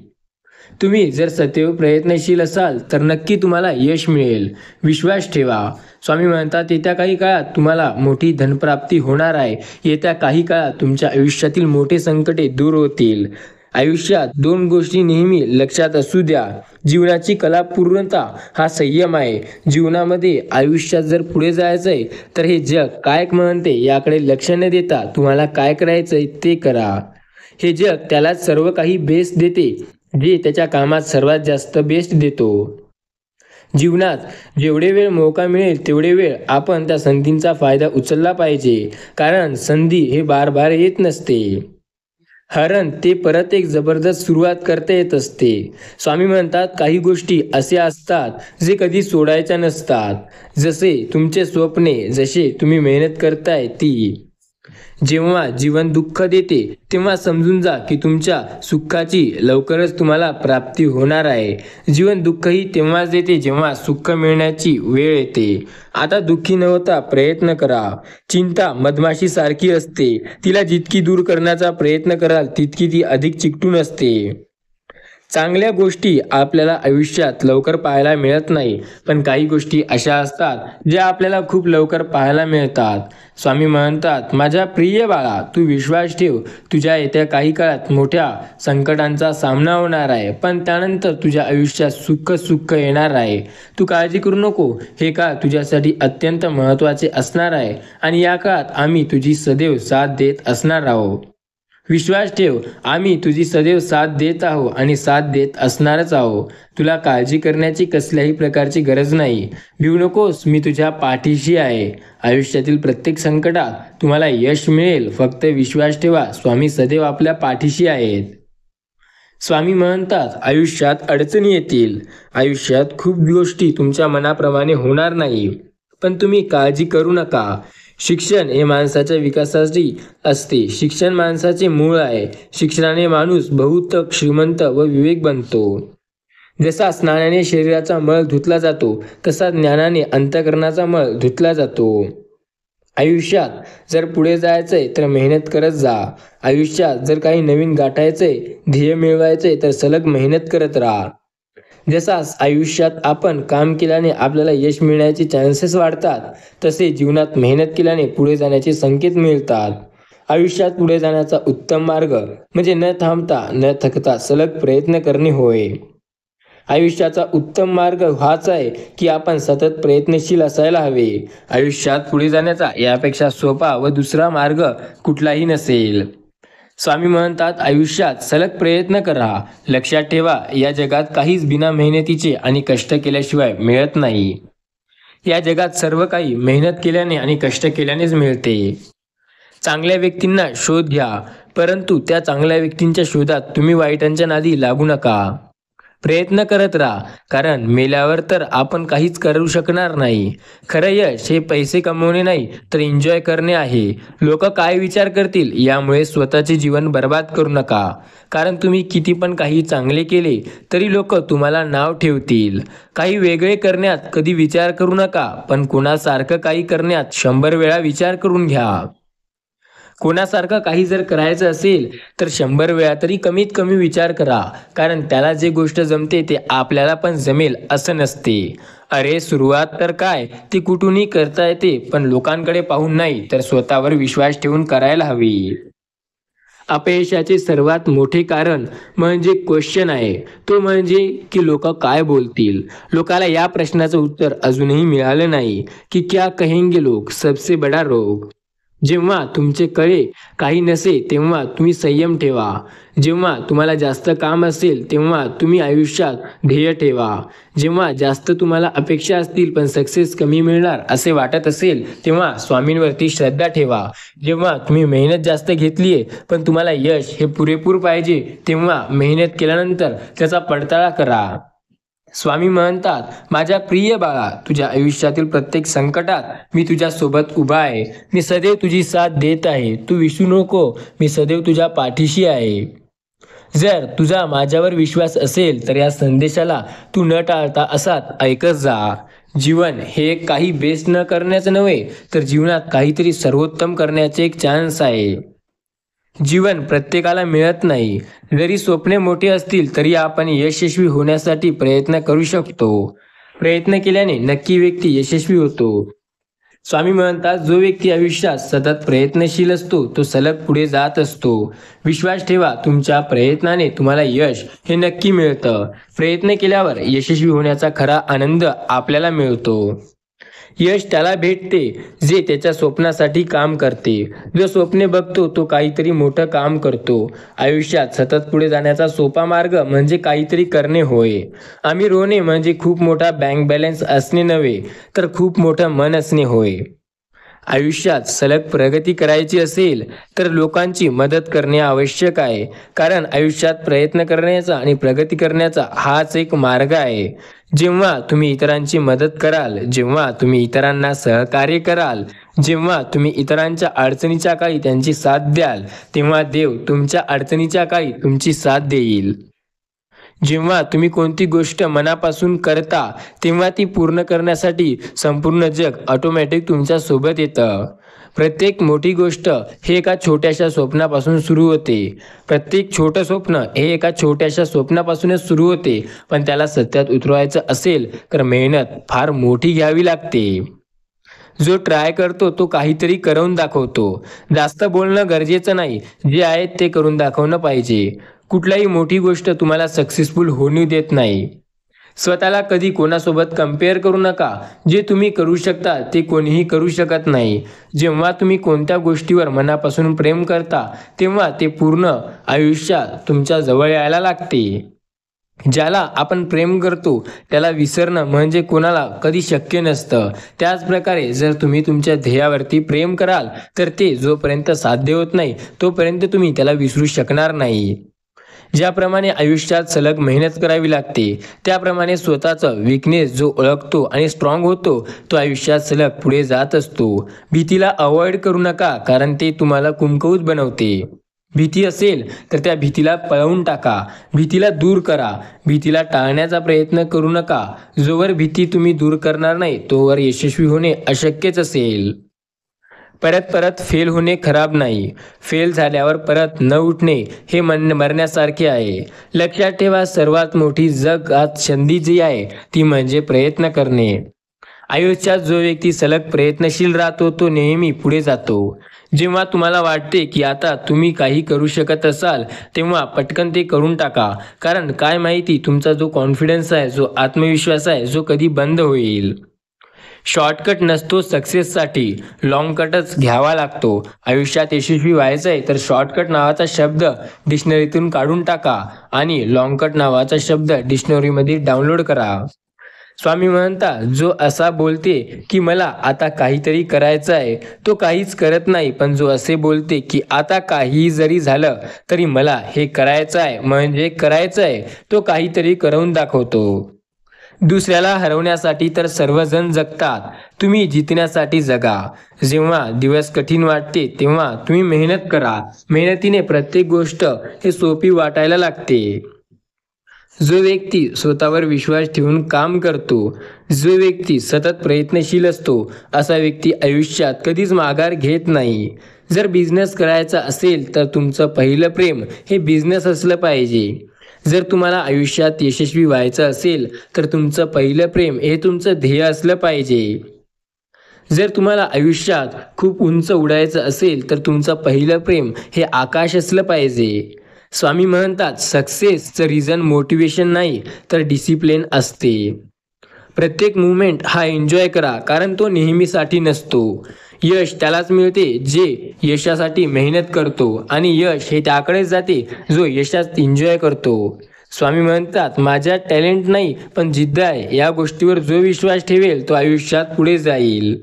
तुम्ही जर सदैव प्रयत्नशील असाल तर नक्की तुम्हाला यश मिळेल. विश्वास ठेवा. स्वामी म्हणतात, येत्या काही काळात तुम्हाला मोठी धनप्राप्ती होणार आहे. येत्या काही काळात तुमच्या आयुष्यातील मोठे संकटे दूर होतील. आयुष्यात 2 गोष्टी नेहमी लक्षात असू द्या. जीवनाची कला पूर्णता हा संयम आहे. जीवनामध्ये आयुष्यात जर पुढे जायचंय तर हे जग काय म्हणते याकडे लक्ष न देता तुम्हाला काय करायचंय ते करा. हे जग त्याला सर्व काही बेस्ट देते, जे त्याच्या कामात सर्वात जास्त बेस्ट देतो. जीवनात जेवढे वेळ मौका मिळेल तेवढे वेळ आपण त्या संधींचा फायदा उचलला पाहिजे, कारण संधी हे बार बार येत नसते. हरण ते परत एक जबरदस्त सुरुवात करता येत असते. स्वामी म्हणतात काही गोष्टी असे असतात जे कधी सोडायच्या नसतात. जसे तुमचे स्वप्ने, जसे तुम्ही मेहनत करताय ती. जेव्हा जीवन दुःख देते तेव्हा समजून जा की तुमच्या सुखाची लवकरच तुम्हाला प्राप्ती होणार आहे. जीवन दुःखही तेव्हाच देते जेव्हा सुख मिळण्याची वेळ येते. आता दुःखी न होता प्रयत्न करा. चिंता मधमाशी सारखी असते, तिला जितकी दूर करण्याचा प्रयत्न कराल तितकी ती अधिक चिकटून असते. चांगल्या गोष्टी आपल्याला आयुष्यात लवकर पाहायला मिळत नाही, पण काही गोष्टी अशा असतात ज्या आपल्याला खूप लवकर पाहायला मिळतात. स्वामी म्हणतात, माझ्या प्रिय बाळा, तू विश्वास ठेव. तुझ्या येत्या काही काळात मोठ्या संकटांचा सामना होणार आहे, पण त्यानंतर तुझ्या आयुष्यात सुख सुख येणार आहे. तू काळजी करू नको. हे काळ तुझ्यासाठी अत्यंत महत्त्वाचे असणार आहे आणि या काळात आम्ही तुझी सदैव साथ देत असणार आहोत. विश्वास ठेव, आम्ही तुझी सदैव साथ देत आहोत आणि साथ देत असणारच आहोत. तुला काळजी करण्याची कसल्याही प्रकारची गरज नाही. भिवू नकोस, मी तुझ्या पाठीशी आहे. आयुष्यातील प्रत्येक संकटात तुम्हाला यश मिळेल. फक्त विश्वास ठेवा, स्वामी सदैव आपल्या पाठीशी आहेत. स्वामी म्हणतात, आयुष्यात अडचणी येतील. आयुष्यात खूप गोष्टी तुमच्या मनाप्रमाणे होणार नाही, पण तुम्ही काळजी करू नका. शिक्षण हे माणसाच्या विकासासाठी असते. शिक्षण माणसाचे मूळ आहे. शिक्षणाने माणूस बहुतक श्रीमंत व विवेक बनतो. जसा स्नानाने शरीराचा मळ धुतला जातो, तसा ज्ञानाने अंतःकरणाचा मळ धुतला जातो. आयुष्यात जर पुढे जायचंय तर मेहनत करत जा. आयुष्यात जर काही नवीन गाठायचंय, ध्येय मिळवायचंय तर सलग मेहनत करत राहा. जसा आयुष्यात आपण काम केल्याने आपल्याला यश मिळण्याचे चान्सेस वाढतात, तसे जीवनात मेहनत केल्याने पुढे जाण्याचे संकेत मिळतात. आयुष्यात पुढे जाण्याचा उत्तम मार्ग म्हणजे न थांबता न थकता सलग प्रयत्न करणे होय. आयुष्याचा उत्तम मार्ग हाच आहे की आपण सतत प्रयत्नशील असायला हवे. आयुष्यात पुढे जाण्याचा यापेक्षा सोपा व दुसरा मार्ग कुठलाही नसेल. स्वामी म्हणतात, आयुष्यात सलग प्रयत्न करा. लक्षात ठेवा, या जगात काहीच बिना मेहनतीचे आणि कष्ट केल्याशिवाय मिळत नाही. या जगात सर्व काही मेहनत केल्याने आणि कष्ट केल्यानेच मिळते. चांगल्या व्यक्तींना शोध घ्या, परंतु त्या चांगल्या व्यक्तींच्या शोधात तुम्ही वाईटांच्या नादी लागू नका. प्रयत्न करत राहा, कारण मेल्यावर तर आपण काहीच करू शकणार नाही. खरं यश हे पैसे कमवणे नाही, तर एन्जॉय करणे आहे. लोक काय विचार करतील यामुळे स्वतःचे जीवन बर्बाद करू नका, कारण तुम्ही किती पण काही चांगले केले तरी लोक तुम्हाला नाव ठेवतील. काही वेगळे करण्यात कधी विचार करू नका, पण कोणासारखं काही करण्यात 100 वेळा विचार करून घ्या. कोणासारखं काही जर करायचं असेल तर 100 वेळा तरी कमीत कमी विचार करा, कारण त्याला जे गोष्ट जमते ते आपल्याला पण जमेल असं नसते. अरे सुरुवात तर काय, ती कुठूनही करता येते, पण लोकांकडे पाहून नाही तर स्वतःवर विश्वास ठेवून करायला हवी. अपयशाचे सर्वात मोठे कारण म्हणजे क्वेश्चन आहे, तो म्हणजे की लोक काय बोलतील. लोकाला या प्रश्नाचं उत्तर अजूनही मिळालं नाही की क्या कहेंगे लोग सबसे बडा रोग. जेव्हा तुमचे कळे काही नसे तेव्हा तुम्ही संयम ठेवा. जेव्हा तुम्हाला जास्त काम असेल तेव्हा तुम्ही आयुष्यात ध्येय ठेवा. जेव्हा जास्त तुम्हाला अपेक्षा असतील पण सक्सेस कमी मिळणार असे वाटत असेल तेव्हा स्वामींवरती श्रद्धा ठेवा. जेव्हा तुम्ही मेहनत जास्त घेतली आहे पण तुम्हाला यश हे पुरेपूर पाहिजे तेव्हा मेहनत केल्यानंतर त्याचा पडताळा करा. स्वामी म्हणतात, माझ्या प्रिय बाळा, तुझ्या आयुष्यातील प्रत्येक संकटात मी तुझ्या सोबत उभा आहे. मी सदैव तुझी साथ देत आहे. तू विसरू नको, मी सदैव तुझ्या पाठीशी आहे. जर तुझा माझ्यावर विश्वास असेल तर या संदेशाला तू न टाळता असाच ऐकत जा. जीवन हे काही बेस्ट न करण्याचं नव्हे, तर जीवनात काहीतरी सर्वोत्तम करण्याचे एक चान्स आहे. जीवन प्रत्येकाला मिळत नाही. जरी स्वप्ने मोठी असतील तरी आपण यशस्वी होण्यासाठी प्रयत्न करू शकतो. प्रयत्न केल्याने नक्की व्यक्ती यशस्वी होतो. स्वामी म्हणतात, जो व्यक्ती आयुष्यात सतत प्रयत्नशील असतो तो सलग पुढे जात असतो. विश्वास ठेवा, तुमच्या प्रयत्नाने तुम्हाला यश हे नक्की मिळतं. प्रयत्न केल्यावर यशस्वी होण्याचा खरा आनंद आपल्याला मिळतो. यश त्याला भेटते जे त्याच्या स्वप्नासाठी काम करते. जो स्वप्ने बघतो तो काहीतरी मोठं काम करतो. आयुष्यात सतत पुढे जाण्याचा सोपा मार्ग म्हणजे काहीतरी करणे होय. अमीर होणे म्हणजे खूप मोठा बँक बॅलन्स असणे नव्हे, तर खूप मोठं मन असणे होय. आयुष्यात सलग प्रगती करायची असेल तर लोकांची मदत करणे आवश्यक आहे, कारण आयुष्यात प्रयत्न करण्याचा आणि प्रगती करण्याचा हाच एक मार्ग आहे. जेव्हा तुम्ही इतरांची मदत कराल, जेव्हा तुम्ही इतरांना सहकार्य कराल, जेव्हा तुम्ही इतरांच्या अडचणीच्या काळी त्यांची साथ द्याल, तेव्हा देव तुमच्या अडचणीच्या काळी तुमची साथ देईल. जेव्हा तुम्ही कोणती गोष्ट मनापासून करता, तेव्हा ती पूर्ण करण्यासाठी संपूर्ण जग ऑटोमॅटिक तुमच्या सोबत येतं. प्रत्येक मोठी गोष्ट हे एका छोट्याशा स्वप्नापासून सुरू होते. प्रत्येक छोटं स्वप्न हे एका छोट्याशा स्वप्नापासूनच सुरू होते, पण त्याला सत्यात उतरवायचं असेल तर मेहनत फार मोठी घ्यावी लागते. जो ट्राय करतो तो काहीतरी करून दाखवतो. जास्त बोलणं गरजेचं नाही, जे आहे ते करून दाखवणं पाहिजे. कुठलीही मोठी गोष्ट तुम्हाला सक्सेसफुल होऊ देत नाही. स्वतःला कधी कोणासोबत कंपेअर करू नका. जे तुम्ही करू शकता ते कोणीही करू शकत नाही. जेव्हा तुम्ही कोणत्या गोष्टीवर मनापासून प्रेम करता, तेव्हा ते पूर्ण आयुष्यात तुमच्या जवळ यायला लागते. ज्याला आपण प्रेम करतो त्याला विसरणं म्हणजे कोणाला कधी शक्य नसतं. त्याचप्रकारे जर तुम्ही तुमच्या ध्येयावरती प्रेम कराल तर ते जोपर्यंत साध्य होत नाही तोपर्यंत तुम्ही त्याला विसरू शकणार नाही. ज्याप्रमाणे आयुष्यात सलग मेहनत करावी लागते, त्याप्रमाणे स्वतःचं विकनेस जो ओळखतो आणि स्ट्रॉंग होतो तो आयुष्यात सलग पुढे जात असतो. भीतीला अवॉइड करू नका, कारण ते तुम्हाला कमकुवत बनवते. भीती असेल तर त्या भीतीला पळवून टाका. भीतीला दूर करा. भीतीला टाळण्याचा प्रयत्न करू नका. जोवर भीती तुम्ही दूर करणार नाही तोवर यशस्वी होणे अशक्यच असेल. परत परत फेल होणे खराब नाही. फेल झाल्यावर परत न उठणे हे मरण्यासारखे आहे. लक्षात ठेवा, सर्वात मोठी जगात संधी जी आहे ती म्हणजे प्रयत्न करणे. आयुष्यात जो व्यक्ती सलग प्रयत्नशील राहतो तो नेहमी पुढे जातो. जेव्हा तुम्हाला वाटते की आता तुम्ही काही करू शकत असाल, तेव्हा पटकन ते करून टाका. कारण काय माहिती, तुमचा जो कॉन्फिडन्स आहे, जो आत्मविश्वास आहे, जो कधी बंद होईल. शॉर्टकट नसतो सक्सेससाठी, लॉंग कटच घ्यावा लागतो. आयुष्यात यशस्वी व्हायचं आहे तर शॉर्टकट नावाचा शब्द डिक्शनरीतून काढून टाका आणि लॉंग कट नावाचा शब्द डिक्शनरीमध्ये डाउनलोड करा. स्वामी म्हणतात, जो असा बोलते की मला आता काहीतरी करायचं आहे तो काहीच करत नाही, पण जो असे बोलते की आता काही जरी झालं तरी मला हे करायचं आहे म्हणजे करायचं आहे, तो काहीतरी करून दाखवतो. दुसऱ्याला हरवण्यासाठी तर सर्वजण जगतात, तुम्ही जिंकण्यासाठी जगा. जेव्हा दिवस कठीण वाटते तेव्हा तुम्ही मेहनत करा. मेहनतीने प्रत्येक गोष्ट हे सोपी वाटायला लागते. जो व्यक्ती स्वतःवर विश्वास ठेवून काम करतो, जो व्यक्ती सतत प्रयत्नशील असतो, असा व्यक्ती आयुष्यात कधीच माघार घेत नाही. जर बिझनेस करायचा असेल तर तुमचं पहिलं प्रेम हे बिझनेस असलं पाहिजे. जर तुम्हाला आयुष्यात यशस्वी व्हायचं असेल तर तुमचं पहिलं प्रेम हे तुमचं ध्येय असलं पाहिजे. जर तुम्हाला आयुष्यात खूप उंच उडायचं असेल तर तुमचं पहिलं प्रेम हे आकाश असलं पाहिजे. स्वामी म्हणतात, सक्सेसचं रिझन मोटिवेशन नाही तर डिसिप्लिन असते. प्रत्येक मुवमेंट हा एन्जॉय करा, कारण तो नेहमीसाठी नसतो. यश त्यालाच मिळते जे यशासाठी मेहनत करतो, आणि यश हे त्याकडेच जाते जो यशात एन्जॉय करतो. स्वामी म्हणतात, माझ्यात टॅलेंट नाही पण जिद्द आहे. या गोष्टीवर जो विश्वास ठेवेल तो आयुष्यात पुढे जाईल.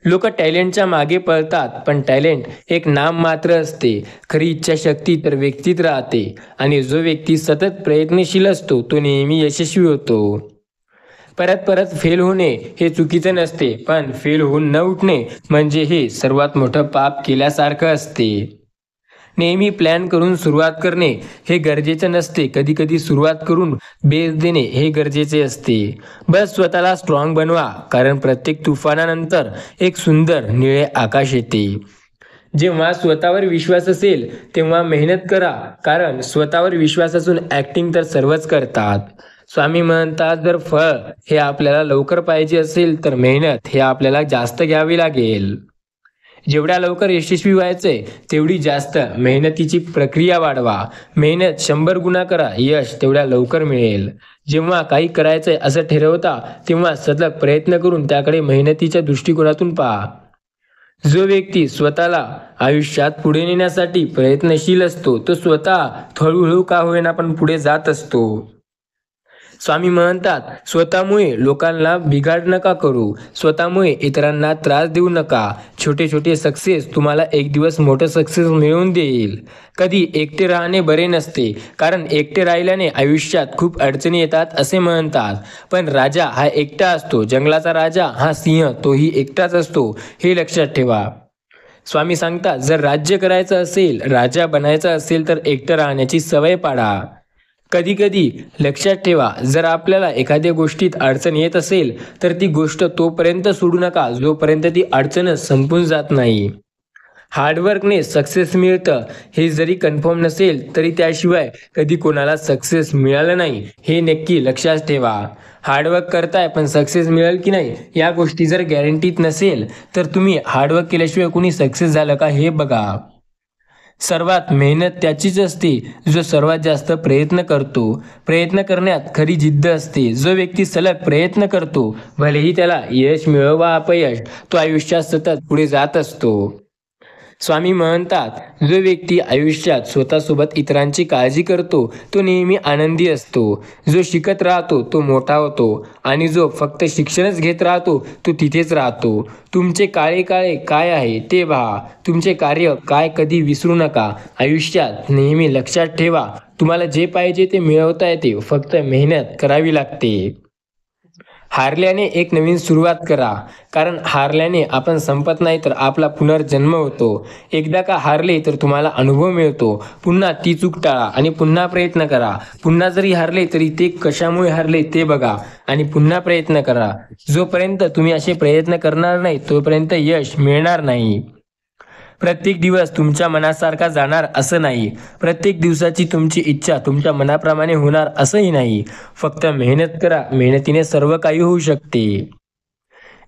लोक टॅलेंटच्या मागे पळतात, पण टॅलेंट एक नाम मात्र असते. खरी इच्छाशक्ती तर व्यक्तीत राहते, आणि जो व्यक्ती सतत प्रयत्नशील असतो तो नेहमी यशस्वी होतो. परत परत फेल होणे हे चुकीचं नसते, पण फेल होऊन न उठणे म्हणजे हे सर्वात मोठं पाप केल्यासारखं असते. नेहमी प्लॅन करून सुरुवात करणे हे गरजेचं नसते. कधी कधी सुरुवात करून बेस देणे हे गरजेचे असते. बस स्वतःला स्ट्रॉंग बनवा, कारण प्रत्येक तुफानानंतर एक सुंदर निळे आकाश येते. जेव्हा स्वतःवर विश्वास असेल तेव्हा मेहनत करा, कारण स्वतःवर विश्वास असून ॲक्टिंग तर सर्वच करतात. स्वामी म्हणतात, जर फळ हे आपल्याला लवकर पाहिजे असेल तर मेहनत हे आपल्याला जास्त घ्यावी लागेल. जेवढ्या लवकर यशस्वी व्हायचंय तेवढी जास्त मेहनतीची प्रक्रिया वाढवा. मेहनत 100 गुणा करा, यश तेवढ्या लवकर मिळेल. जेव्हा काही करायचंय असं ठरवता तेव्हा सतत प्रयत्न करून त्याकडे मेहनतीच्या दृष्टिकोनातून पहा. जो व्यक्ती स्वतःला आयुष्यात पुढे नेण्यासाठी प्रयत्नशील असतो तो स्वतः हळूहळू का होईना पण पुढे जात असतो. स्वामी म्हणतात स्वतःमुळे लोकांना बिघाड नका करू, स्वतःमुळे इतरांना त्रास देऊ नका. छोटे छोटे सक्सेस तुम्हाला एक दिवस मोठं सक्सेस मिळवून देईल. कधी एकटे राहणे बरे नसते, कारण एकटे राहिल्याने आयुष्यात खूप अडचणी येतात असे म्हणतात. पण राजा हा एकटा असतो, जंगलाचा राजा हा सिंह तोही एकटाच असतो, हे लक्षात ठेवा. स्वामी सांगतात जर राज्य करायचं असेल, राजा बनायचं असेल तर एकटं राहण्याची सवय पाडा. कधी कधी लक्षात ठेवा, जर आपल्याला एखाद्या गोष्टीत अडचण येत असेल तर ती गोष्ट तोपर्यंत सोडू नका जोपर्यंत ती अडचणच संपून जात नाही. हार्डवर्कने सक्सेस मिळतं हे जरी कन्फर्म नसेल तरी त्याशिवाय कधी कोणाला सक्सेस मिळालं नाही हे नक्की लक्षात ठेवा. हार्डवर्क करताय पण सक्सेस मिळेल की नाही या गोष्टी जर गॅरंटीत नसेल तर तुम्ही हार्डवर्क केल्याशिवाय कोणी सक्सेस झालं का हे बघा. सर्वात मेहनत त्याचीच असते जो सर्वात जास्त प्रयत्न करतो. प्रयत्न करण्यात खरी जिद्द असते. जो व्यक्ती सलग प्रयत्न करतो, भलेही त्याला यश मिळो वा अपयश, तो आयुष्यात सतत पुढे जात असतो. स्वामी म्हणतात जो व्यक्ती आयुष्यात स्वतःसोबत इतरांची काळजी करतो तो नेहमी आनंदी असतो. जो शिकत राहतो तो मोठा होतो आणि जो फक्त शिक्षणच घेत राहतो तो तिथेच राहतो. तुमचे काळे काळे काय आहे ते पहा, तुमचे कार्य काय कधी विसरू नका. आयुष्यात नेहमी लक्षात ठेवा, तुम्हाला जे पाहिजे ते मिळवता येते, फक्त मेहनत करावी लागते. हारल्याने एक नवीन सुरुवात करा, कारण हारल्याने आपण संपत नाही तर आपला पुनर्जन्म होतो. एकदा का हारले तर तुम्हाला अनुभव मिळतो. पुन्हा ती चूक टाळा आणि पुन्हा प्रयत्न करा. पुन्हा जरी हारले तरी ते कशामुळे हारले ते बघा आणि पुन्हा प्रयत्न करा. जोपर्यंत तुम्ही असे प्रयत्न करणार नाही तोपर्यंत यश मिळणार नाही. प्रत्येक दिवस तुमच्या मनासारखा जाणार असं नाही. प्रत्येक दिवसाची तुमची इच्छा तुमच्या मनाप्रमाणे होणार असंही नाही. फक्त मेहनत करा, मेहनतीने सर्व काही होऊ शकते.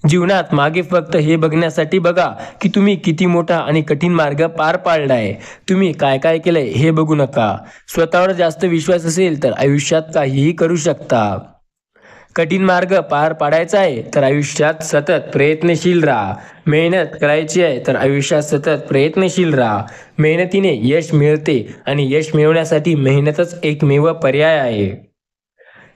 जीवनात मागे फक्त हे बघण्यासाठी बघा की तुम्ही किती मोठा आणि कठीण मार्ग पार पाडलाय. तुम्ही काय काय केलंय हे बघू नका. स्वतःवर जास्त विश्वास असेल तर आयुष्यात काहीही करू शकता. कठीण मार्ग पार पाडायचा आहे तर आयुष्यात सतत प्रयत्नशील राहा. मेहनत करायची आहे तर आयुष्यात सतत प्रयत्नशील राहा. मेहनतीने यश मिळते आणि यश मिळवण्यासाठी मेहनतच एकमेव पर्याय आहे.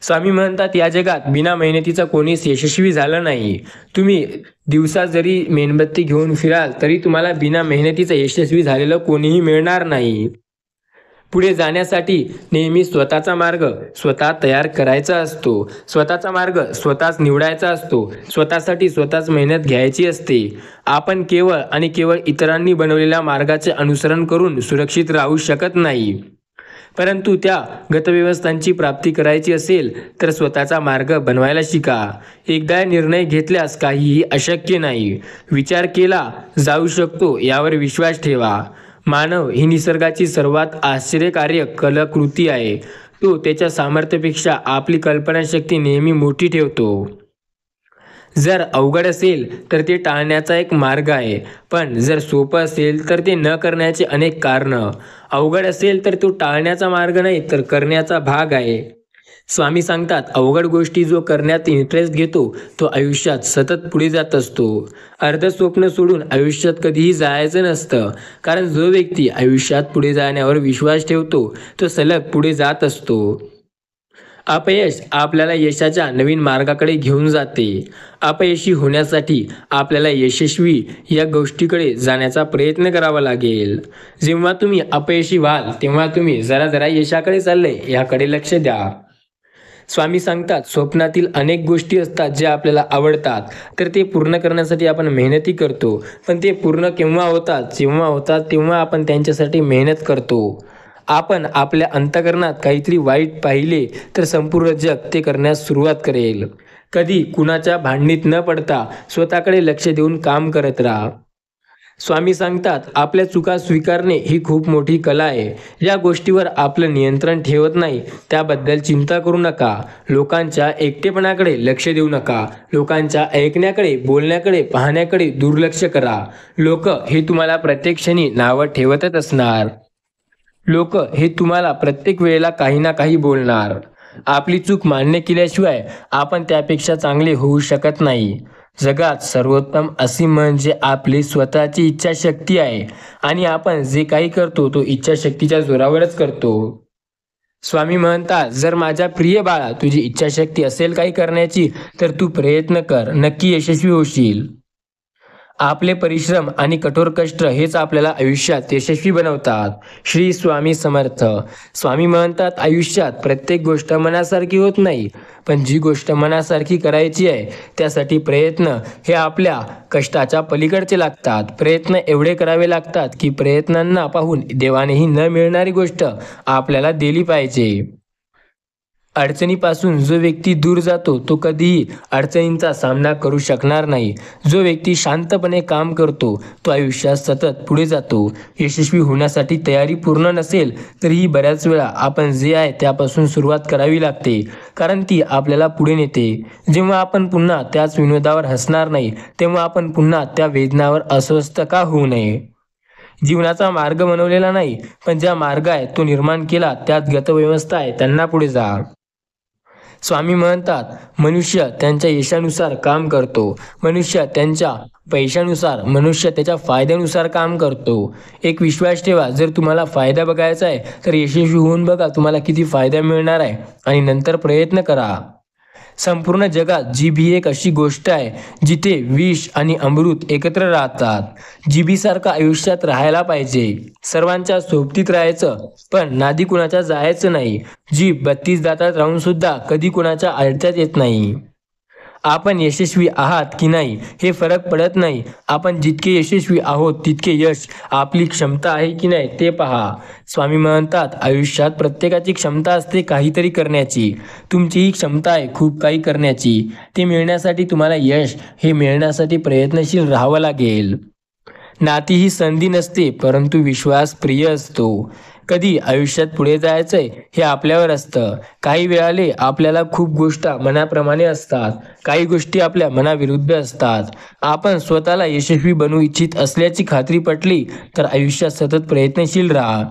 स्वामी म्हणतात या जगात बिना मेहनतीचा कोणीच यशस्वी झालं नाही. तुम्ही दिवसा जरी मेणबत्ती घेऊन फिराल तरी तुम्हाला बिना मेहनतीचा यशस्वी झालेलं कोणीही मिळणार नाही. पुढे जाण्यासाठी नेहमी स्वतःचा मार्ग स्वतः तयार करायचा असतो. स्वतःचा मार्ग स्वतःच निवडायचा असतो. स्वतःसाठी स्वतःच मेहनत घ्यायची असते. आपण केवळ आणि केवळ इतरांनी बनवलेल्या मार्गाचे अनुसरण करून सुरक्षित राहू शकत नाही. परंतु त्या गतव्यवस्थांची प्राप्ती करायची असेल तर स्वतःचा मार्ग बनवायला शिका. एकदा निर्णय घेतल्यास काहीही अशक्य नाही. विचार केला जाऊ शकतो यावर विश्वास ठेवा. मानव ही निसर्गाची सर्वात आश्चर्यकारक कलाकृती आहे. तो त्याच्या सामर्थ्यापेक्षा आपली कल्पनाशक्ती नेहमी मोठी ठेवतो. जर अवघड असेल तर ते टाळण्याचा एक मार्ग आहे, पण जर सोपं असेल तर ते न करण्याचे अनेक कारणं. अवघड असेल तर तो टाळण्याचा मार्ग नाही तर करण्याचा भाग आहे. स्वामी सांगतात अवघड गोष्टी जो करण्यात इंटरेस्ट घेतो तो आयुष्यात सतत पुढे जात असतो. अर्ध स्वप्न सोडून आयुष्यात कधीही जायचं नसतं, कारण जो व्यक्ती आयुष्यात पुढे जाण्यावर विश्वास ठेवतो तो सलग पुढे जात असतो. अपयश आपल्याला यशाच्या नवीन मार्गाकडे घेऊन जाते. अपयशी होण्यासाठी आपल्याला यशस्वी या गोष्टीकडे जाण्याचा प्रयत्न करावा लागेल. जेव्हा तुम्ही अपयशी व्हाल तेव्हा तुम्ही जरा जरा यशाकडे चालले याकडे लक्ष द्या. स्वामी सांगतात स्वप्नातील अनेक गोष्टी असतात ज्या आपल्याला आवडतात, तर ते पूर्ण करण्यासाठी आपण मेहनती करतो. पण ते पूर्ण केव्हा होतात? जेव्हा होतात तेव्हा आपण त्यांच्यासाठी मेहनत करतो. आपण आपल्या अंतःकरणात काहीतरी वाईट पाहिले तर संपूर्ण जग ते करण्यास सुरुवात करेल. कधी कुणाच्या भांडणीत न पडता स्वतःकडे लक्ष देऊन काम करत राहा. स्वामी सांगतात आपल्या चुका स्वीकारणे ही खूप मोठी कला आहे. ज्या गोष्टीवर आपलं नियंत्रण ठेवत नाही त्याबद्दल चिंता करू नका. लोकांच्या एकटेपणाकडे लक्ष देऊ नका. लोकांच्या ऐकण्याकडे, बोलण्याकडे, पाहण्याकडे दुर्लक्ष करा. लोक हे तुम्हाला प्रत्येक क्षणी नावं ठेवतच असणार. लोक हे तुम्हाला प्रत्येक वेळेला काही ना काही बोलणार. आपली चूक मान्य केल्याशिवाय आपण त्यापेक्षा चांगले होऊ शकत नाही. जगात सर्वोत्तम असीम म्हणजे आपली स्वतःची इच्छाशक्ती आहे आणि आपण जे काही करतो तो इच्छाशक्तीच्या जोरावरच करतो. स्वामी म्हणतात, जर माझ्या प्रिय बाळा तुझी इच्छाशक्ती असेल काही करण्याची तर तू प्रयत्न कर, नक्की यशस्वी होशील. आपले परिश्रम आणि कठोर कष्ट हेच आपल्याला आयुष्यात यशस्वी बनवतात. श्री स्वामी समर्थ. स्वामी म्हणतात, आयुष्यात प्रत्येक गोष्ट मनासारखी होत नाही, पण जी गोष्ट मनासारखी करायची आहे त्यासाठी प्रयत्न हे आपल्या कष्टाच्या पलीकडचे लागतात. प्रयत्न एवढे करावे लागतात की प्रयत्नांना पाहून देवानेही न मिळणारी गोष्ट आपल्याला दिली पाहिजे. अडचणीपासून जो व्यक्ती दूर जातो तो कधीही अडचणींचा सामना करू शकणार नाही. जो व्यक्ती शांतपणे काम करतो तो आयुष्यात सतत पुढे जातो. यशस्वी होण्यासाठी तयारी पूर्ण नसेल तरीही बऱ्याच वेळा आपण जे आहे त्यापासून सुरुवात करावी लागते, कारण ती आपल्याला पुढे नेते. जेव्हा आपण पुन्हा त्याच विनोदावर हसणार नाही तेव्हा आपण पुन्हा त्या वेदनावर अस्वस्थ का होऊ नये. जीवनाचा मार्ग बनवलेला नाही, पण ज्या मार्ग आहे तो निर्माण केला त्यात गतव्यवस्था आहे, त्यांना पुढे जा. स्वामी म्हणतात, मनुष्य त्यांच्या यशानुसार काम करतो, मनुष्य त्यांच्या पैशानुसार, मनुष्य त्याच्या फायद्यानुसार काम करतो. एक विश्वास ठेवा, जर तुम्हाला फायदा बघायचा आहे तर यशस्वी होऊन बघा तुम्हाला किती फायदा मिळणार आहे आणि नंतर प्रयत्न करा. संपूर्ण जगात जीभ ही एक अशी गोष्ट आहे जिथे विष आणि अमृत एकत्र राहतात. जिभीसारखं आयुष्यात राहायला पाहिजे, सर्वांच्या सोबतीत राहायचं, पण नादी कुणाच्या जायचं नाही. जीभ 32 दातात राहून सुद्धा कधी कुणाच्या आडत्यात येत नाही. आपण यशस्वी आहात की नाही हे फरक पडत नाही, आपण जितके यशस्वी आहोत तितके यश आपली क्षमता आहे की नाही ते पहा. स्वामी म्हणतात, आयुष्यात प्रत्येकाची क्षमता असते काहीतरी करण्याची. तुमची ही क्षमता आहे खूप काही करण्याची. ते मिळण्यासाठी तुम्हाला यश हे मिळण्यासाठी प्रयत्नशील राहावं लागेल. नाती ही संधी नसते, परंतु विश्वास प्रिय असतो. कधी आयुष्यात पुढे जायचंय हे आपल्यावर असतं. काही वेळाले आपल्याला खूप गोष्टी मनाप्रमाणे असतात, काही गोष्टी आपल्या मनाविरुद्ध असतात. आपण स्वतःला यशस्वी बनवू इच्छित असल्याची खात्री पटली तर आयुष्यात सतत प्रयत्नशील राहा.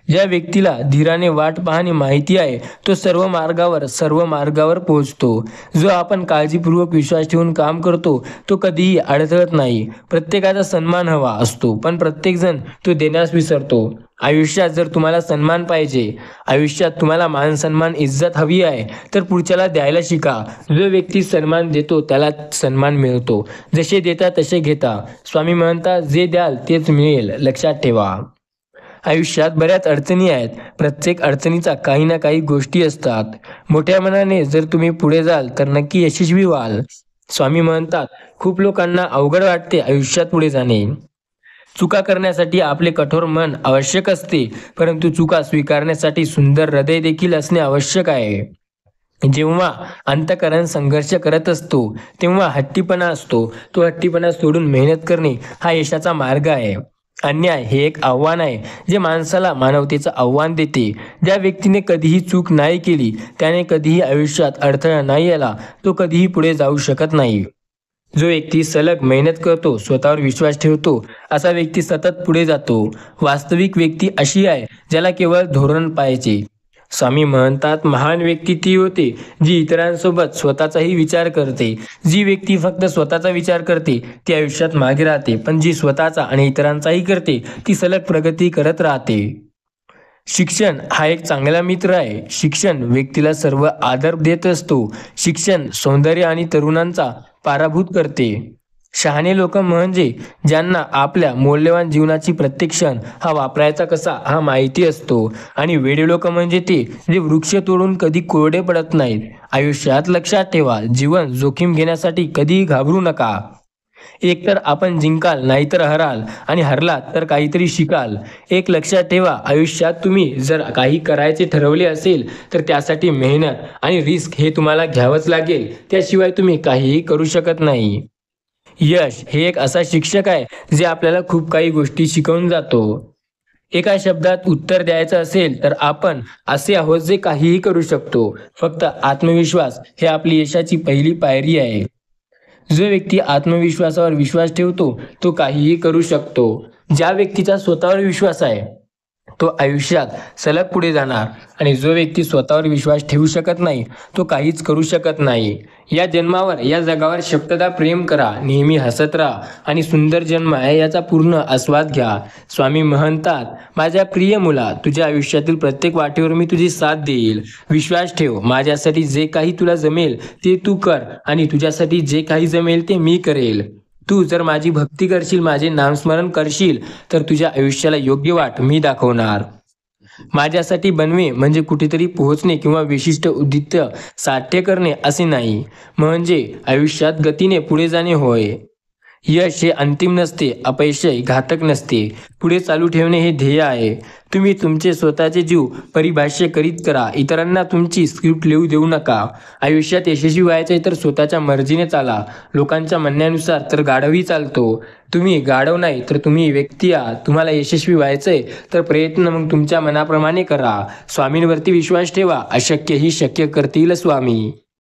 ज्या व्यक्तीला धीराने वाट पाहणे माहिती आहे तो सर्व मार्गावर पोहोचतो. जो आपण काळजीपूर्वक विश्वास ठेवून काम करतो तो कधीही अडथळत नाही. प्रत्येकाचा सन्मान हवा असतो, पण प्रत्येकजण तो देण्यास विसरतो. आयुष्यात जर तुम्हाला सन्मान पाहिजे, आयुष्यात तुम्हाला मान सन्मान इज्जत हवी आहे तर पुढच्याला द्यायला शिका. जो व्यक्ती सन्मान देतो त्याला सन्मान मिळतो. जसे देता तसे घेता. स्वामी म्हणतात, जे द्याल तेच मिळेल, लक्षात ठेवा. आयुष्यात बऱ्याच अडचणी आहेत, प्रत्येक अडचणीचा काही ना काही गोष्टी असतात. मोठ्या मनाने जर तुम्ही पुढे जाल तर नक्की यशस्वी व्हाल. स्वामी म्हणतात, खूप लोकांना अवघड वाटते आयुष्यात पुढे जाणे. चुका करण्यासाठी आपले कठोर मन आवश्यक असते, परंतु चुका स्वीकारण्यासाठी सुंदर हृदय देखील असणे आवश्यक आहे. जेव्हा अंतःकरण संघर्ष करत असतो तेव्हा हट्टीपणा असतो. तो हट्टीपणा सोडून मेहनत करणे हा यशाचा मार्ग आहे. अन्याय हे एक आव्हान आहे जे माणसाला मानवतेचं आव्हान देते. ज्या व्यक्तीने कधीही चूक नाही केली त्याने कधीही आयुष्यात अडथळा नाही आला तो कधीही पुढे जाऊ शकत नाही. जो व्यक्ती सलग मेहनत करतो, स्वतःवर विश्वास ठेवतो, असा व्यक्ती सतत पुढे जातो. वास्तविक व्यक्ती अशी आहे ज्याला केवळ धोरण पाहिजे. स्वामी म्हणतात, महान व्यक्ती ती होते जी इतरांसोबत स्वतःचाही विचार करते. जी व्यक्ती फक्त स्वतःचा विचार करते ती आयुष्यात मागे राहते, पण जी स्वतःचा आणि इतरांचाही करते ती सलग प्रगती करत राहते. शिक्षण हा एक चांगला मित्र आहे. शिक्षण व्यक्तीला सर्व आदर देत असतो. शिक्षण सौंदर्य आणि तरुणांचा पराभूत करते. शहाणे लोक म्हणजे ज्यांना आपल्या मौल्यवान जीवनाची प्रत्येक क्षण हा वापरायचा कसा हा माहिती असतो. आणि वेडे लोक म्हणजे ते जे वृक्ष तोडून कधी कोरडे पडत नाहीत. आयुष्यात लक्षात ठेवा, जीवन जोखीम घेण्यासाठी कधीही घाबरू नका. एकतर आपण जिंकाल नाहीतर हराल, आणि हरलात तर काहीतरी शिकाल. एक लक्षात ठेवा, आयुष्यात तुम्ही जर काही करायचे ठरवले असेल तर त्यासाठी मेहनत आणि रिस्क हे तुम्हाला घ्यावंच लागेल, त्याशिवाय तुम्ही काहीही करू शकत नाही. यश हे एक असा शिक्षक आहे जे आपल्याला खूप काही गोष्टी शिकवून जातो. एका शब्दात उत्तर द्यायचं असेल तर आपण असे आहोत जे काहीही करू शकतो. फक्त आत्मविश्वास हे आपली यशाची पहिली पायरी आहे. जो व्यक्ती आत्मविश्वासावर विश्वास ठेवतो तो काहीही करू शकतो. ज्या व्यक्तीचा स्वतःवर विश्वास आहे तो आयुष्यात सलग पुढे जाणार. आणि जो व्यक्ती स्वतःवर विश्वास ठेवू शकत नाही तो काहीच करू शकत नाही. या जन्मावर या जगावर शब्ददा प्रेम करा, नेहमी हसत राहा आणि सुंदर जन्म आहे याचा पूर्ण आस्वाद घ्या. स्वामी म्हणतात, माझ्या प्रिय मुला, तुझ्या आयुष्यातील प्रत्येक वाटेवर मी तुझी साथ देईल. विश्वास ठेव, माझ्यासाठी जे काही तुला जमेल ते तू कर आणि तुझ्यासाठी जे काही जमेल ते मी करेल. तू जर माझी भक्ती करशील, माझे नामस्मरण करशील तर तुझ्या आयुष्याला योग्य वाट मी दाखवणार. माझ्यासाठी बनवे म्हणजे कुठेतरी पोहोचणे किंवा विशिष्ट उद्दिष्ट साध्य करणे असे नाही, म्हणजे आयुष्यात गतीने पुढे जाणे होय. यश हे अंतिम नसते, अपयशही घातक नसते, पुढे चालू ठेवणे हे ध्येय आहे. तुम्ही तुमचे स्वतःचे जीव परिभाष्य करीत करा, इतरांना तुमची स्क्रिप्ट लिहू देऊ नका. आयुष्यात यशस्वी व्हायचे तर स्वतःच्या मर्जीने चाला, लोकांच्या म्हणण्यानुसार तर गाढवही चालतो. तुम्ही गाढव नाही तर तुम्ही व्यक्ती आहात. तुम्हाला यशस्वी व्हायचंय तर प्रयत्न मग तुमच्या मनाप्रमाणे करा. स्वामींवरती विश्वास ठेवा, अशक्य ही शक्य करतील स्वामी.